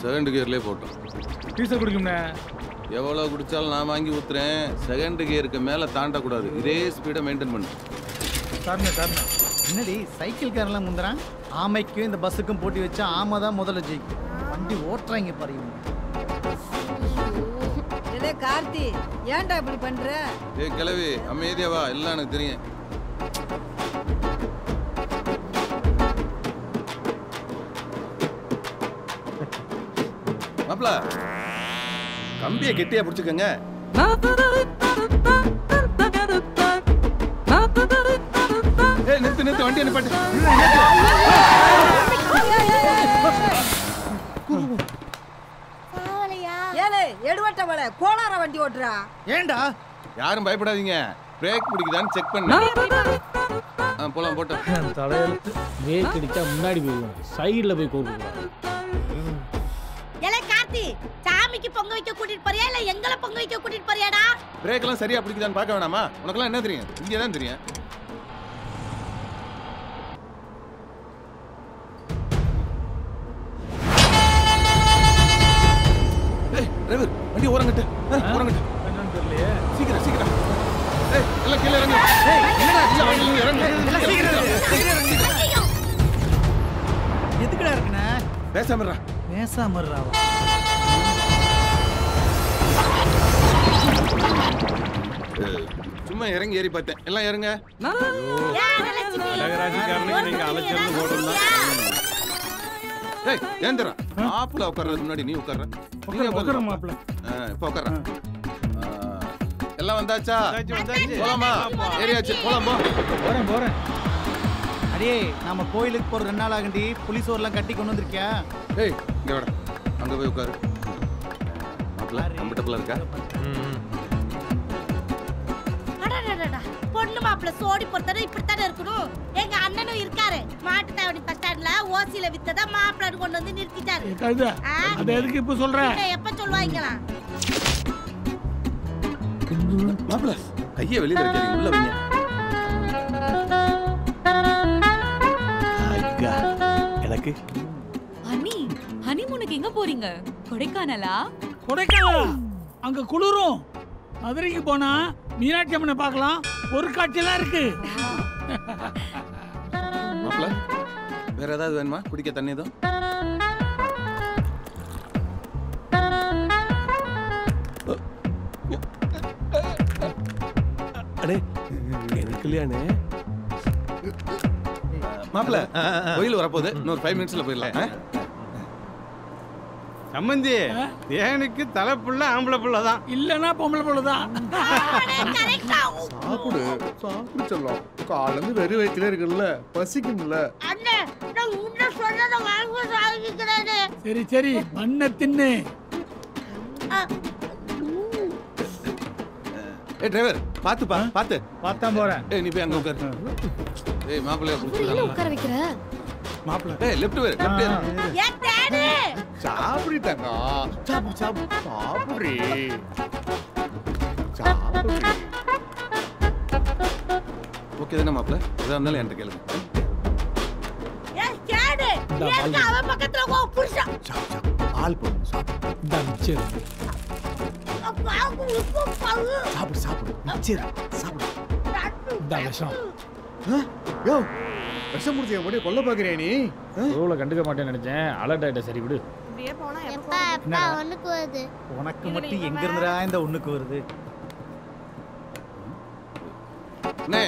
செகண்ட் கியர்லயே போட்டோம். டீசல் குடிக்கும்ண்ணே. எவ்வளவு குடிச்சாலும் நான் வாங்கி ஊத்துறேன். செகண்ட் கியருக்கு மேல தாண்டக்கூடாது. இதே ஸ்பீடை மெயின்டைன் பண்ணு. சரிண்ணே சரிண்ணே. என்னடி சைக்கிள் காரெல்லாம் முந்துறான்? ஆமைக்கும் இந்த பஸ்ஸுக்கும் போட்டி வச்சா ஆமை தான் முதல்ல ஜெயிக்கும். வண்டி ஓட்டுறாங்க பாருங்க. ஏலே கார்த்தி ஏன்டா இப்படி பண்ற? ஏய் கிழவி அமைதியா வா, எல்லாம் எனக்கு தெரியும். மாப்ள கம்பியை கெட்டியா பிடிச்சுக்கங்க. ஏய் நிறுத்து வண்டியை நிப்பாட்டு. ஏலே எடுவட்டவளே கோளார வண்டி ஓட்டுறா. ஏண்டா? யாரும் பயப்படாதீங்க. பிரேக் பிடிக்குதான்னு செக் பண்ணு. போலாம் போட்டு. தலையெழுத்து பிரேக் அடிச்சா முன்னாடி போயிடுவோம். சைடுல போய் கோர்க்கக்கூடாது. ஏலே கார்த்தி சாமிக்கு பொங்க வைக்க கூட்டிட்டு போறியா இல்ல எங்கள பொங்க வைக்க கூட்டிட்டு போறியாடா? பிரேக் எல்லாம் சரியா பிடிக்குதான்னு பார்க்க வேணாமா? உனக்கெல்லாம் என்ன தெரியும்? இங்கே தான் தெரியும். டிரைவர் வண்டி ஓரங்கட்டு ஓரங்கட்டு. என்னன்னு தெரியலையே. சீக்கிரம் சீக்கிரம். ஏய் எல்லாம் கீழ இறங்கு. ஏய் என்னடா கீழ வண்டில இறங்கு. எதுக்குடா இருக்குண்ணே? பேசாம இருடா. பேசாம இருடா. சும்மா இறங்கி ஏறி பார்த்தேன். எல்லாம் இறங்க. கடகராசிக்காரனுக்கு நீங்க அலைச்சல் போட்டுருந்தா. ஏய் ஏந்திரா. மாப்பிள்ள உட்கார்றதுக்கு முன்னாடி நீ உட்கார்ற. நீ உட்கார்ற மாப்பிள்ள. இப்போ உட்கார்ற. எல்லாம் வந்தாச்சா? போலாமா? ஏறியாச்சு. போலாம் போ. போறேன். அடே நாம கோயிலுக்கு போற 2 நாள் ஆகண்டி புலிசோர்லாம் கட்டி கொண்டு வந்திருக்கியா? ஏய் இங்க வாடா. அங்க போய் உட்காரு. மாப்பிள்ள கம்ஃபர்ட்டபிளா இருக்கா? பொண்ணு மாப்பிள்ள சோடி பொறுத்தவரை இப்படித்தானே இருக்கணும். எங்க அண்ணனும் இருக்காரு. மாட்டு தாவணி பஸ் ஸ்டாண்ட்ல ஓசியில வித்ததா மாப்பிள்ள கொண்டு வந்து நிறுத்திட்டாரு. அது எதுக்கு இப்ப சொல்ற? எப்ப சொல்லுவாங்களா? மாப்பிள்ள கையை வெளியில வைக்காதீங்க. உள்ள வைங்க. எனக்கு அண்ணி ஹனிமூனுக்கு எங்க போறீங்க? கொடைக்கானலா? கொடைக்கானலா? அங்க குளிரும். மதுரைக்கு போனா மீனாட்சி அம்மனை பார்க்கலாம். ஒரு காட்சியெல்லாம் இருக்கு. மாப்பிள்ள வேற ஏதாவது வேணுமா? குடிக்க தண்ணி ஏதோ? அடே எனக்கு இல்லையானே. மாப்பிள்ள கோயில் வரப்போகுது. இன்னொரு 5 மினிட்ஸ்ல போயிடலாம். சம்பந்தி தேனுக்கு தலைப்புள்ள ஆம்பளை புள்ள தான். இல்லனா பொம்பளை புள்ள தான். சாப்பிடு சாப்பிடு சொல்லும். காலேந்து வெறும் வயித்துல இருக்குல்ல, பசிக்கும்ல. அண்ணே நான் உன்ன சொன்னத வாங்க சாகிக்கிறானே. சரி பண்ண தின்னு. ஏய் டிரைவர் பாத்துப்பா பாத்து. பாத்தான் போறேன். ஏய் நீ போய் அங்க உட்காரு. ஏய் மாப்பிள்ளைய புரியல உட்கார வைக்கிற. மாப்பிள்ளை ஏய் லெஃப்ட் வேர் லெஃப்ட் வேர். ஏ டாடி சாப்பிடுட்டாங்க. சாப்பிடு சாப்பிடு சாப்பிடு. சாப்பிடு. ஓகே தானே மாப்பிள்ளை? எதா இருந்தாலும் என்கிட்ட கேளுங்க. ஏ டாடி ஏன் அவ பக்கத்துல கோ புடிச்சா. ஆல் போடு சாப்பிடு. இந்த மிச்சர். பாகு உப்பு பாகு. சாப்பிடு சாப்பிடு. மிச்சர் சாப்பிடு. இந்த விஷம். யோ விஷம் முடிச்ச அப்படியே கொல்ல பாக்குறியா நீ? ரூல கண்டுக்க மாட்டேன்னு நினைச்சேன். அலர்ட் ஆயிட்ட. சரி விடு. இப்படியே போனா எப்பா ஒண்ணுக்கு வருது. உனக்கு மட்டும் எங்க இருந்துடா இந்த ஒண்ணுக்கு வருது? அண்ணே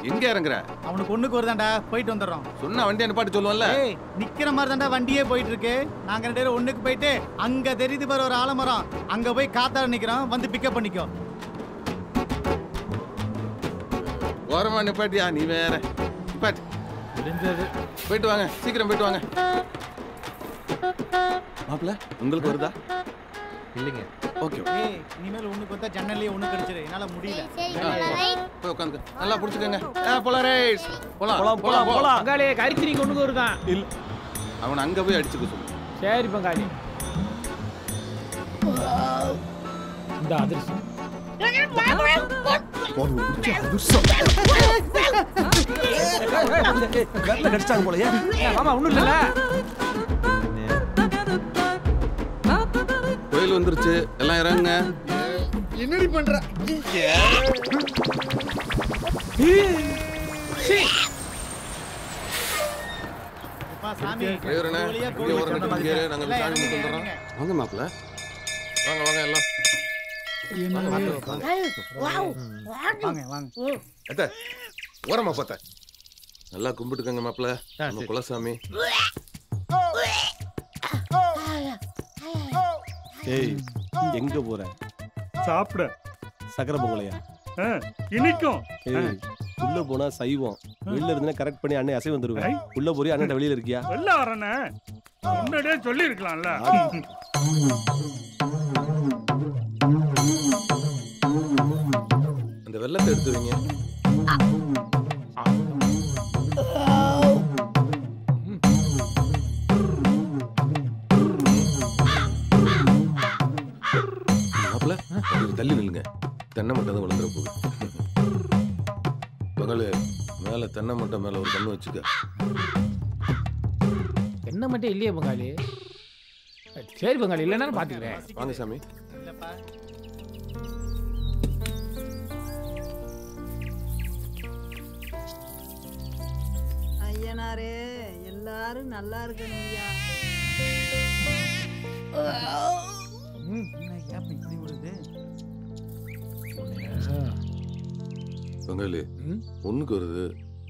எங்க இறங்குற? அவனுக்கு ஒண்ணுக்கு வருதாண்டா. போயிட்டு வந்துடுறோம். சொன்னா வண்டி அனுப்பாட்டு சொல்லுவல்ல. ஏய் நிக்கிற மாதிரி தாண்டா வண்டியே போயிட்டு இருக்கு. நாங்க 2 பேரும் ஒண்ணுக்கு போயிட்டு அங்க தெரியுது பாரு ஒரு ஆலமரம். அங்க போய் காத்தாட நிக்கிறோம். வந்து பிக்கப் பண்ணிக்கோ. ஓரமா நிப்பாட்டியா? நீ வேற நிப்பாட்டு. முடிஞ்சது. போயிட்டு வாங்க. சீக்கிரம் போயிட்டு வாங்க. மாப்பிள்ள உங்களுக்கு வருதா? இல்லைங்க. ஓகே ஏய் இனிமேல் ஒண்ணுக்கு வந்தா ஜன்னல்லே ஒண்ணு கடிச்சிரு. என்னால முடியல. போய் உட்காந்து நல்லா புடிச்சுக்கங்க. போலாரேஸ் போலாம் போலாம் போலாம் போலாம். அங்காலே கரித்திரி கொண்டு வருதான். இல்ல அவன் அங்க போய் அடிச்சுக்க சொல்லு. சரி பங்காளி. இந்த அதிர்ஷ்டம். கடிச்சாங்க போலயே. ஆமா ஒண்ணும் இல்லல. கோயில் வந்துருச்சு. எல்லாம் இறங்குங்க. என்னடி பண்ற? அப்பா சாமி டிரைவரனே இங்க ஒரு நிமிஷம் இங்க இரு. நாங்க சாமி கும்பிட்டு வந்துறோம். வாங்க மாப்பிள்ள. வாங்க வாங்க எல்லாம். வாங்க வாங்க. அத்த ஓரமா பாத்த. நல்லா கும்பிட்டுக்கங்க மாப்பிள்ள. நம்ம குலசாமி. ஏய் எங்க போற? சாப்பிட. சக்கரை பொங்கலையா? இனிக்கும். ஏய் உள்ள போனா சைவம். வெளியில இருந்தா கரெக்ட் பண்ணி அண்ணே அசைவம் வந்துருவேன். உள்ள போறியா அண்ணன் வெளியில இருக்கியா? வெளில வரனே. முன்னாடியே சொல்லி இருக்கலாம்ல. அந்த வெள்ளத்தை எடுத்து வைங்க. மாப்பிள்ள தள்ளி நில்லுங்க. தென்னை மட்டை தான் விழுந்துற போகுது. பகலு மேல தென்னை மட்டை மேல ஒரு கண்ணு வச்சுக்க. என்ன மட்டும் இல்லையே பங்காளி. சரி பங்காளி இல்லைன்னா பாத்துக்கிறேன். வாங்க சாமி. ஐயனாரே எல்லாரும் நல்லா இருக்கணும்யா. இப்படி விடுது? பங்காளி ஒண்ணுக்கு வருது,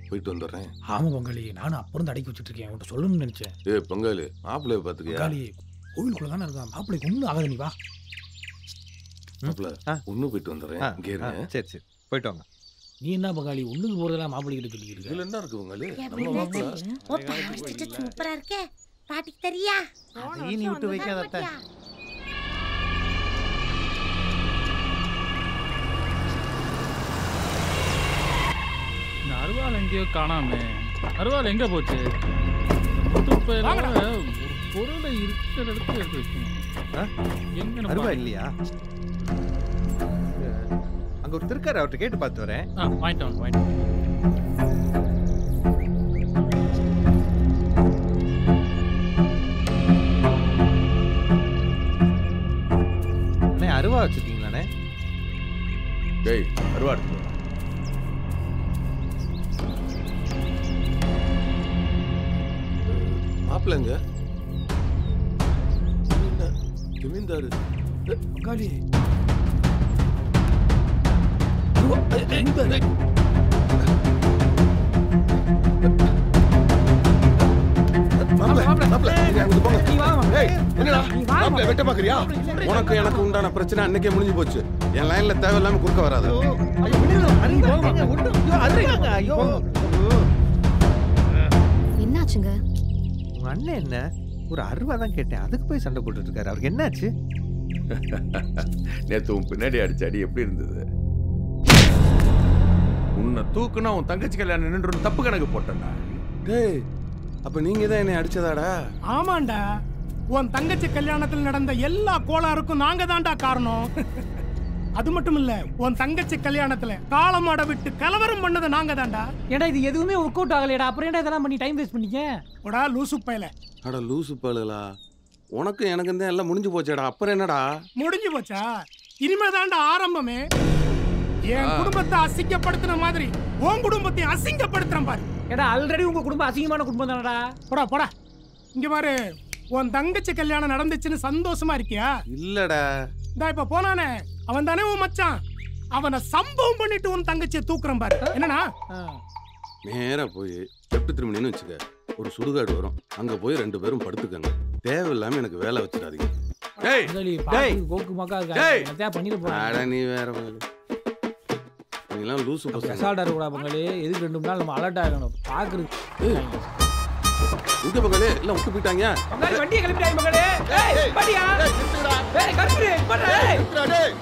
போயிட்டு வந்துடுறேன். ஆமா பங்காளி, நானும் அப்புறம் அடக்கி வச்சுட்டு இருக்கேன், உன்கிட்ட சொல்லணும்னு நினைச்சேன். பங்காளி மாப்பிள்ளைய பாத்துக்கியா? பங்காளி கோவிலுக்குள்ள தானே இருக்கான், மாப்பிள்ளைக்கு ஒன்றும் ஆகாது, நீ வா. மாப்பிள்ள ஒண்ணு போயிட்டு வந்துடுறேன். இங்கே இருங்க. சரி சரி போயிட்டு வாங்க. நீ என்ன பங்காளி ஒண்ணுக்கு போறதெல்லாம் மாப்பிள்ளைகிட்ட சொல்லிக்கிட்டு இதுல என்ன இருக்கு பங்காளி? சூப்பரா இருக்கே, பாட்டிக்கு தெரியா? நீ விட்டு வைக்காத. அருவாள் எங்கேயோ காணாமே. அருவாள் எங்க போச்சு? ஒரு பொருளை இருக்கிற இடத்துல எடுத்து வைக்கணும். அருவா இல்லையா? அங்க ஒரு திருக்காரு, அவர்கிட்ட கேட்டு பார்த்து வரேன். வாங்கிட்டு வாங்க. அண்ணே அருவா வச்சிருக்கீங்களாண்ணே? டேய் அருவா எடுத்து மாப்பிள்ளைங்க ஜமீன்தாரு பங்காளி உனக்கு எனக்கு உண்டான பிரச்சனை அன்னைக்கே முடிஞ்சு போச்சு. என் லைன்ல தேவையில்லாம குறுக்க வராது. என்னாச்சுங்க? உங்க அண்ணன் என்ன ஒரு அருவா தான் கேட்டேன், அதுக்கு போய் சண்டை போட்டுட்டு இருக்காரு. அவருக்கு என்னாச்சு? நேத்து உன் பின்னாடி அடிச்ச அடி எப்படி இருந்தது? உன்னை தூக்குனா உன் தங்கச்சி கல்யாணம் நின்று தப்பு கணக்கு போட்டேன்டா. டேய் அப்ப நீங்க தான் என்னை அடிச்சதாடா? ஆமாண்டா, உன் தங்கச்சி கல்யாணத்தில் நடந்த எல்லா கோளாறுக்கும் நாங்க தான்டா காரணம். அது மட்டும் இல்ல, உன் தங்கச்சி கல்யாணத்துல காலமாட விட்டு கலவரம் பண்ணது நாங்க தான்டா. ஏடா இது எதுவுமே ஒர்க் அவுட் ஆகலையடா, அப்புறம் ஏன்டா இதெல்லாம் பண்ணி டைம் வேஸ்ட் பண்ணீங்க? போடா லூசு பயல. அட லூசு பயலா, உனக்கு எனக்கு தான் எல்லாம் முடிஞ்சு போச்சேடா. அப்புறம் என்னடா? முடிஞ்சு போச்சா? இனிமே தான்டா ஆரம்பமே. என் குடும்பத்தை அசிங்கப்படுத்துற மாதிரி உன் குடும்பத்தை அசிங்கப்படுத்துறேன் பாரு. ஏடா ஆல்ரெடி உங்க குடும்பம் அசிங்கமான குடும்பம் தானடா. போடா போடா. இங்க பாரு, உன் தங்கச்சி கல்யாணம் நடந்துச்சுன்னு சந்தோஷமா இருக்கியா? இல்லடா. இந்த இப்ப போனானே அவன் தானே உன் மச்சான். அவனை சம்பவம் பண்ணிட்டு உன் தங்கச்சியை தூக்குறேன் பாரு. என்னன்னா நேரா போய் லெஃப்ட் திரும்பினு வச்சுக்க, ஒரு சுடுகாடு வரும், அங்க போய் 2 பேரும் படுத்துக்கங்க. தேவையில்லாம எனக்கு வேலை வச்சிடாதீங்க. டேய் டேய் கோக்கு மக்கா டேய் என்ன பண்ணிர போற? அட நீ வேற பங்காளி, நீலாம் லூசு பசங்க. அசால்ட்டா இருக்கடா பங்காளி. எதுக்கு 2 நாள் நம்ம அலர்ட் ஆகணும் பாக்குறது. இங்க பங்காளி எல்லாம் விட்டு போயிட்டாங்க. பங்காளி வண்டியை கிளம்பிட்டாங்க பங்காளி. ஏய் பாடியா நிறுத்துடா. ஏய் கரெக்ட் பண்ற. ஏய் டேய்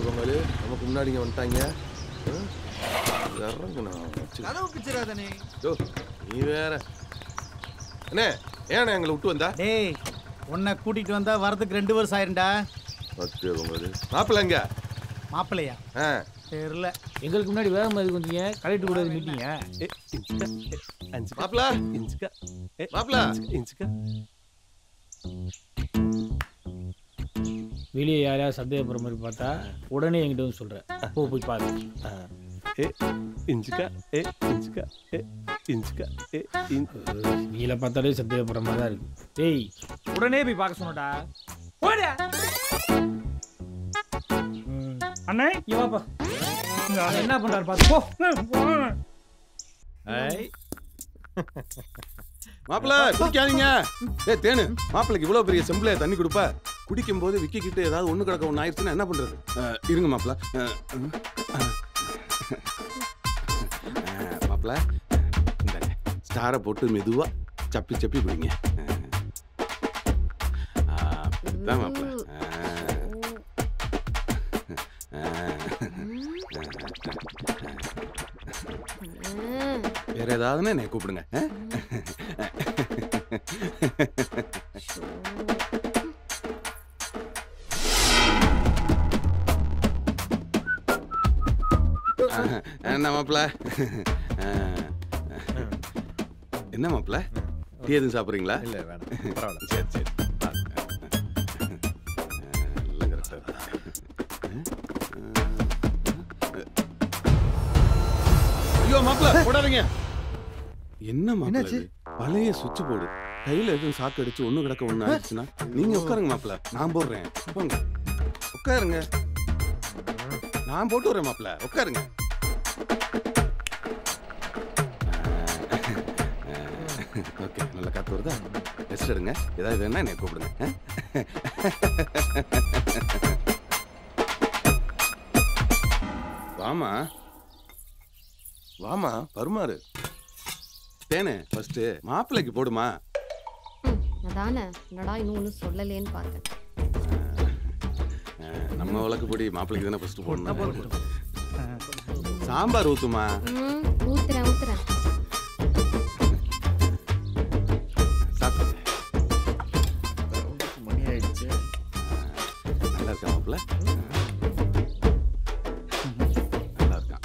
பங்காளி நமக்கு முன்னாடி இங்க வந்துட்டாங்க. கதவு பிச்சிராதனே. நீ வேற அண்ணே, ஏன் எங்களை விட்டு வந்தா? டேய் உன்னை கூட்டிட்டு வந்தா வரதுக்கு 2 வருஷம் ஆயிரும்டா. பத்து பங்காளி. மாப்பிள்ளைங்க மாப்பிள்ளையா? தெரியல. எங்களுக்கு முன்னாடி வேற மாதிரி வந்தீங்க, கலெக்டர் கூட மீட்டிங்க. மாப்பிள்ள மாப்பிள்ள வெளியே யாரையாவது சந்தேகப்படுற மாதிரி பார்த்தா உடனே என்கிட்ட வந்து சொல்கிறேன். போய் பாரு. நீல பார்த்தாலே சந்தேகப்படுற மாதிரி தான் இருக்கு. டேய் உடனே போய் பார்க்க சொன்னடா. போடா அண்ணே, இவாப்பா என்ன பண்றாரு பாத்து போ. மாப்பிள்ள குடிக்காதீங்க. ஏய் தேனு, மாப்பிள்ளைக்கு இவ்வளவு பெரிய செம்பிளே தண்ணி கொடுப்ப, குடிக்கும் போது விக்கி கிட்ட ஏதாவது ஒண்ணு கிடக்க ஒண்ணு ஆயிடுச்சுன்னா என்ன பண்றது? இருங்க மாப்பிள்ள. மாப்பிள்ள இந்த ஸ்டாரை போட்டு மெதுவா சப்பி சப்பி குடிங்க. அப்படிதான் மாப்பிள்ள. வேற ஏதாவதுன்னு என்னை கூப்பிடுங்க. என்ன மாப்பிள்ள? என்ன மாப்பிள்ள, டீ எதுவும் சாப்பிட்றீங்களா? இல்லை வேணாம், பரவாயில்ல. சரி சரி எல்லாம் கரெக்டாக. ஐயோ மாப்பிள்ள போடாதீங்க. என்ன மாப்பிள்ள, பழைய சுவிட்ச் போர்டு கையில எதுவும் சாக்கு அடிச்சு ஒண்ணு கிடக்க ஒண்ணு ஆயிடுச்சுன்னா நீங்க உட்காருங்க மாப்பிள்ள, நான் போடுறேன். போங்க உட்காருங்க, நான் போட்டு வரேன் மாப்பிள்ள, உட்காருங்க. ஓகே, நல்ல காத்து வருதா? ரெஸ்ட் எடுங்க, ஏதாவது வேணா என்னை கூப்பிடுங்க. வாமா வாமா பருமாறு. தேனே ஃபர்ஸ்ட் மாப்பிள்ளைக்கு போடுமா. அதானே என்னடா இன்னும் ஒன்றும் சொல்லலேன்னு பார்த்தேன். நம்ம வழக்குப்படி மாப்பிள்ளைக்கு தானே ஃபர்ஸ்ட் போடணும். சாம்பார் ஊத்துமா. ஊத்துறேன் ஊத்துறேன். மணி ஆயிடுச்சு. நல்லா இருக்கா மாப்பிள்ள? நல்லா இருக்கான்.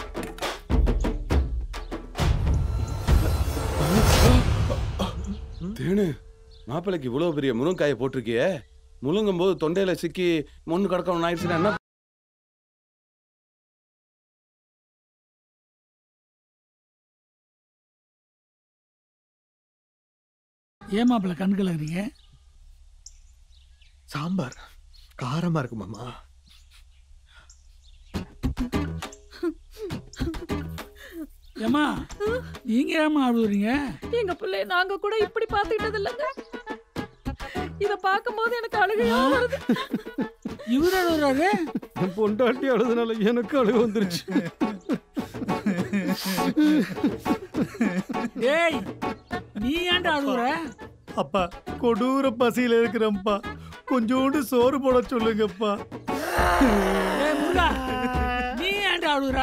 தேனு, மாப்பிள்ளைக்கு இவ்வளவு பெரிய முருங்காயை போட்டிருக்கியே, முழுங்கும் போது தொண்டையில சிக்கி மொன்னு கிடக்கணும் ஆயிடுச்சுன்னா என்ன? ஏன் மாப்பிள்ள கண் கலங்குறீங்க? சாம்பார் காரமா இருக்கு மாமா. ஏமா நீங்க ஏமா அழுவுறீங்க? எங்க பிள்ளைய நாங்க கூட இப்படி பாத்துக்கிட்டது இல்லைங்க. இத பாக்கும்போது எனக்கு அழுகையா வருது. இவரு அழுகுறாரு. என் பொண்டாட்டி அழுதுனால எனக்கு அழுக வந்துருச்சு. ஏய் நீ ஏன்டா அழுகுற? அப்பா கொடூர பசியில இருக்கிறேன்ப்பா, கொஞ்சோண்டு சோறு போட சொல்லுங்கப்பா. ஏய் முருகா, நீ ஏன்டா அழுகுற?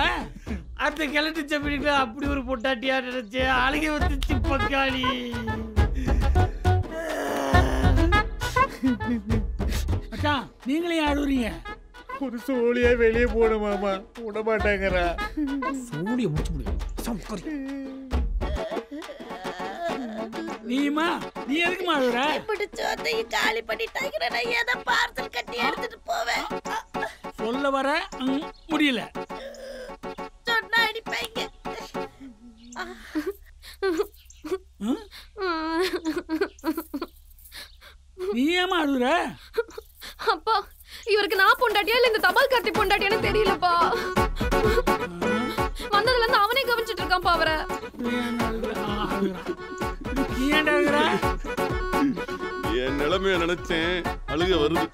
அந்த கிழட்டு சப்பிட்டு அப்படி ஒரு பொட்டாட்டியா நினைச்சு அழுகை வந்துச்சு பக்காளி. அதான் நீங்களே அழுகுறீங்க. ஒரு சோழியா வெளியே போன மாமா, விட மாட்டாங்கறா. சோழியை முடிச்சு முடியும். நீமா நீ எதுக்குமா அழுகுற? பிடிச்சு வந்து காலி பண்ணிட்டாங்க. நான் ஏதோ பார்சல் கட்டி எடுத்துட்டு போவேன். சொல்ல வர முடியல. சொன்னா அடிப்பாங்க. நீ ஏமா அழுகுற? அப்பா இவருக்கு நான் பொண்டாட்டியா இல்ல இந்த தபால் கார்த்தி பொண்டாட்டியான்னு தெரியலப்பா. வந்ததுல இருந்து அவனே கவனிச்சிட்டு இருக்கான்ப்பா அவரை. நீ ஏன்டா அழுகுற? என் நிலைமைய நினைச்சேன், அழுக வருது.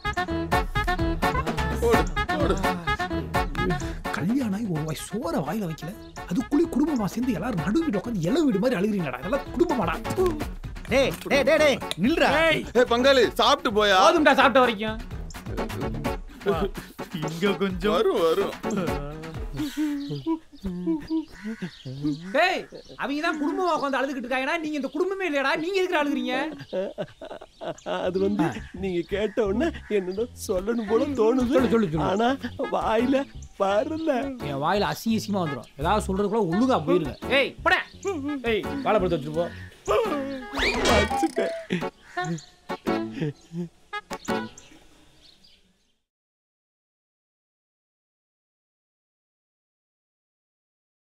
கல்யாணம் ஆகி ஒரு வாய் சோற வாயில வைக்கல, அதுக்குள்ளே குடும்பமா சேர்ந்து எல்லாரும் நடு வீடு உட்காந்து இளவு வீடு மாதிரி அழுகிறீங்கடா. இதெல்லாம் குடும்பமாடா? டேய் டேய் டேய் டேய் நில்றா. ஏய் பங்காளி சாப்பிட்டு போயா. போதும்டா சாப்பிட்ட வரைக்கும். இங்க கொஞ்சம் வரும் வரும். டேய் அவங்க தான் குடும்பமா உட்காந்து அழுதுகிட்டு இருக்காங்கடா, நீங்க இந்த குடும்பமே இல்லையடா, நீங்க எதுக்கு அழுகுறீங்க? அது வந்து நீங்க கேட்ட உடனே என்னன்னு சொல்லணும் போல தோணுது. சொல்லு. ஆனா வாயில வரல. என் வாயில அசிங்கமா வந்துடும். ஏதாவது சொல்றதுக்குள்ள ஒழுங்கா போயிருங்க. ஏய் போடா. ஏய் வாழைப்பழத்தை வச்சுட்டு போ. வச்சுட்டேன்.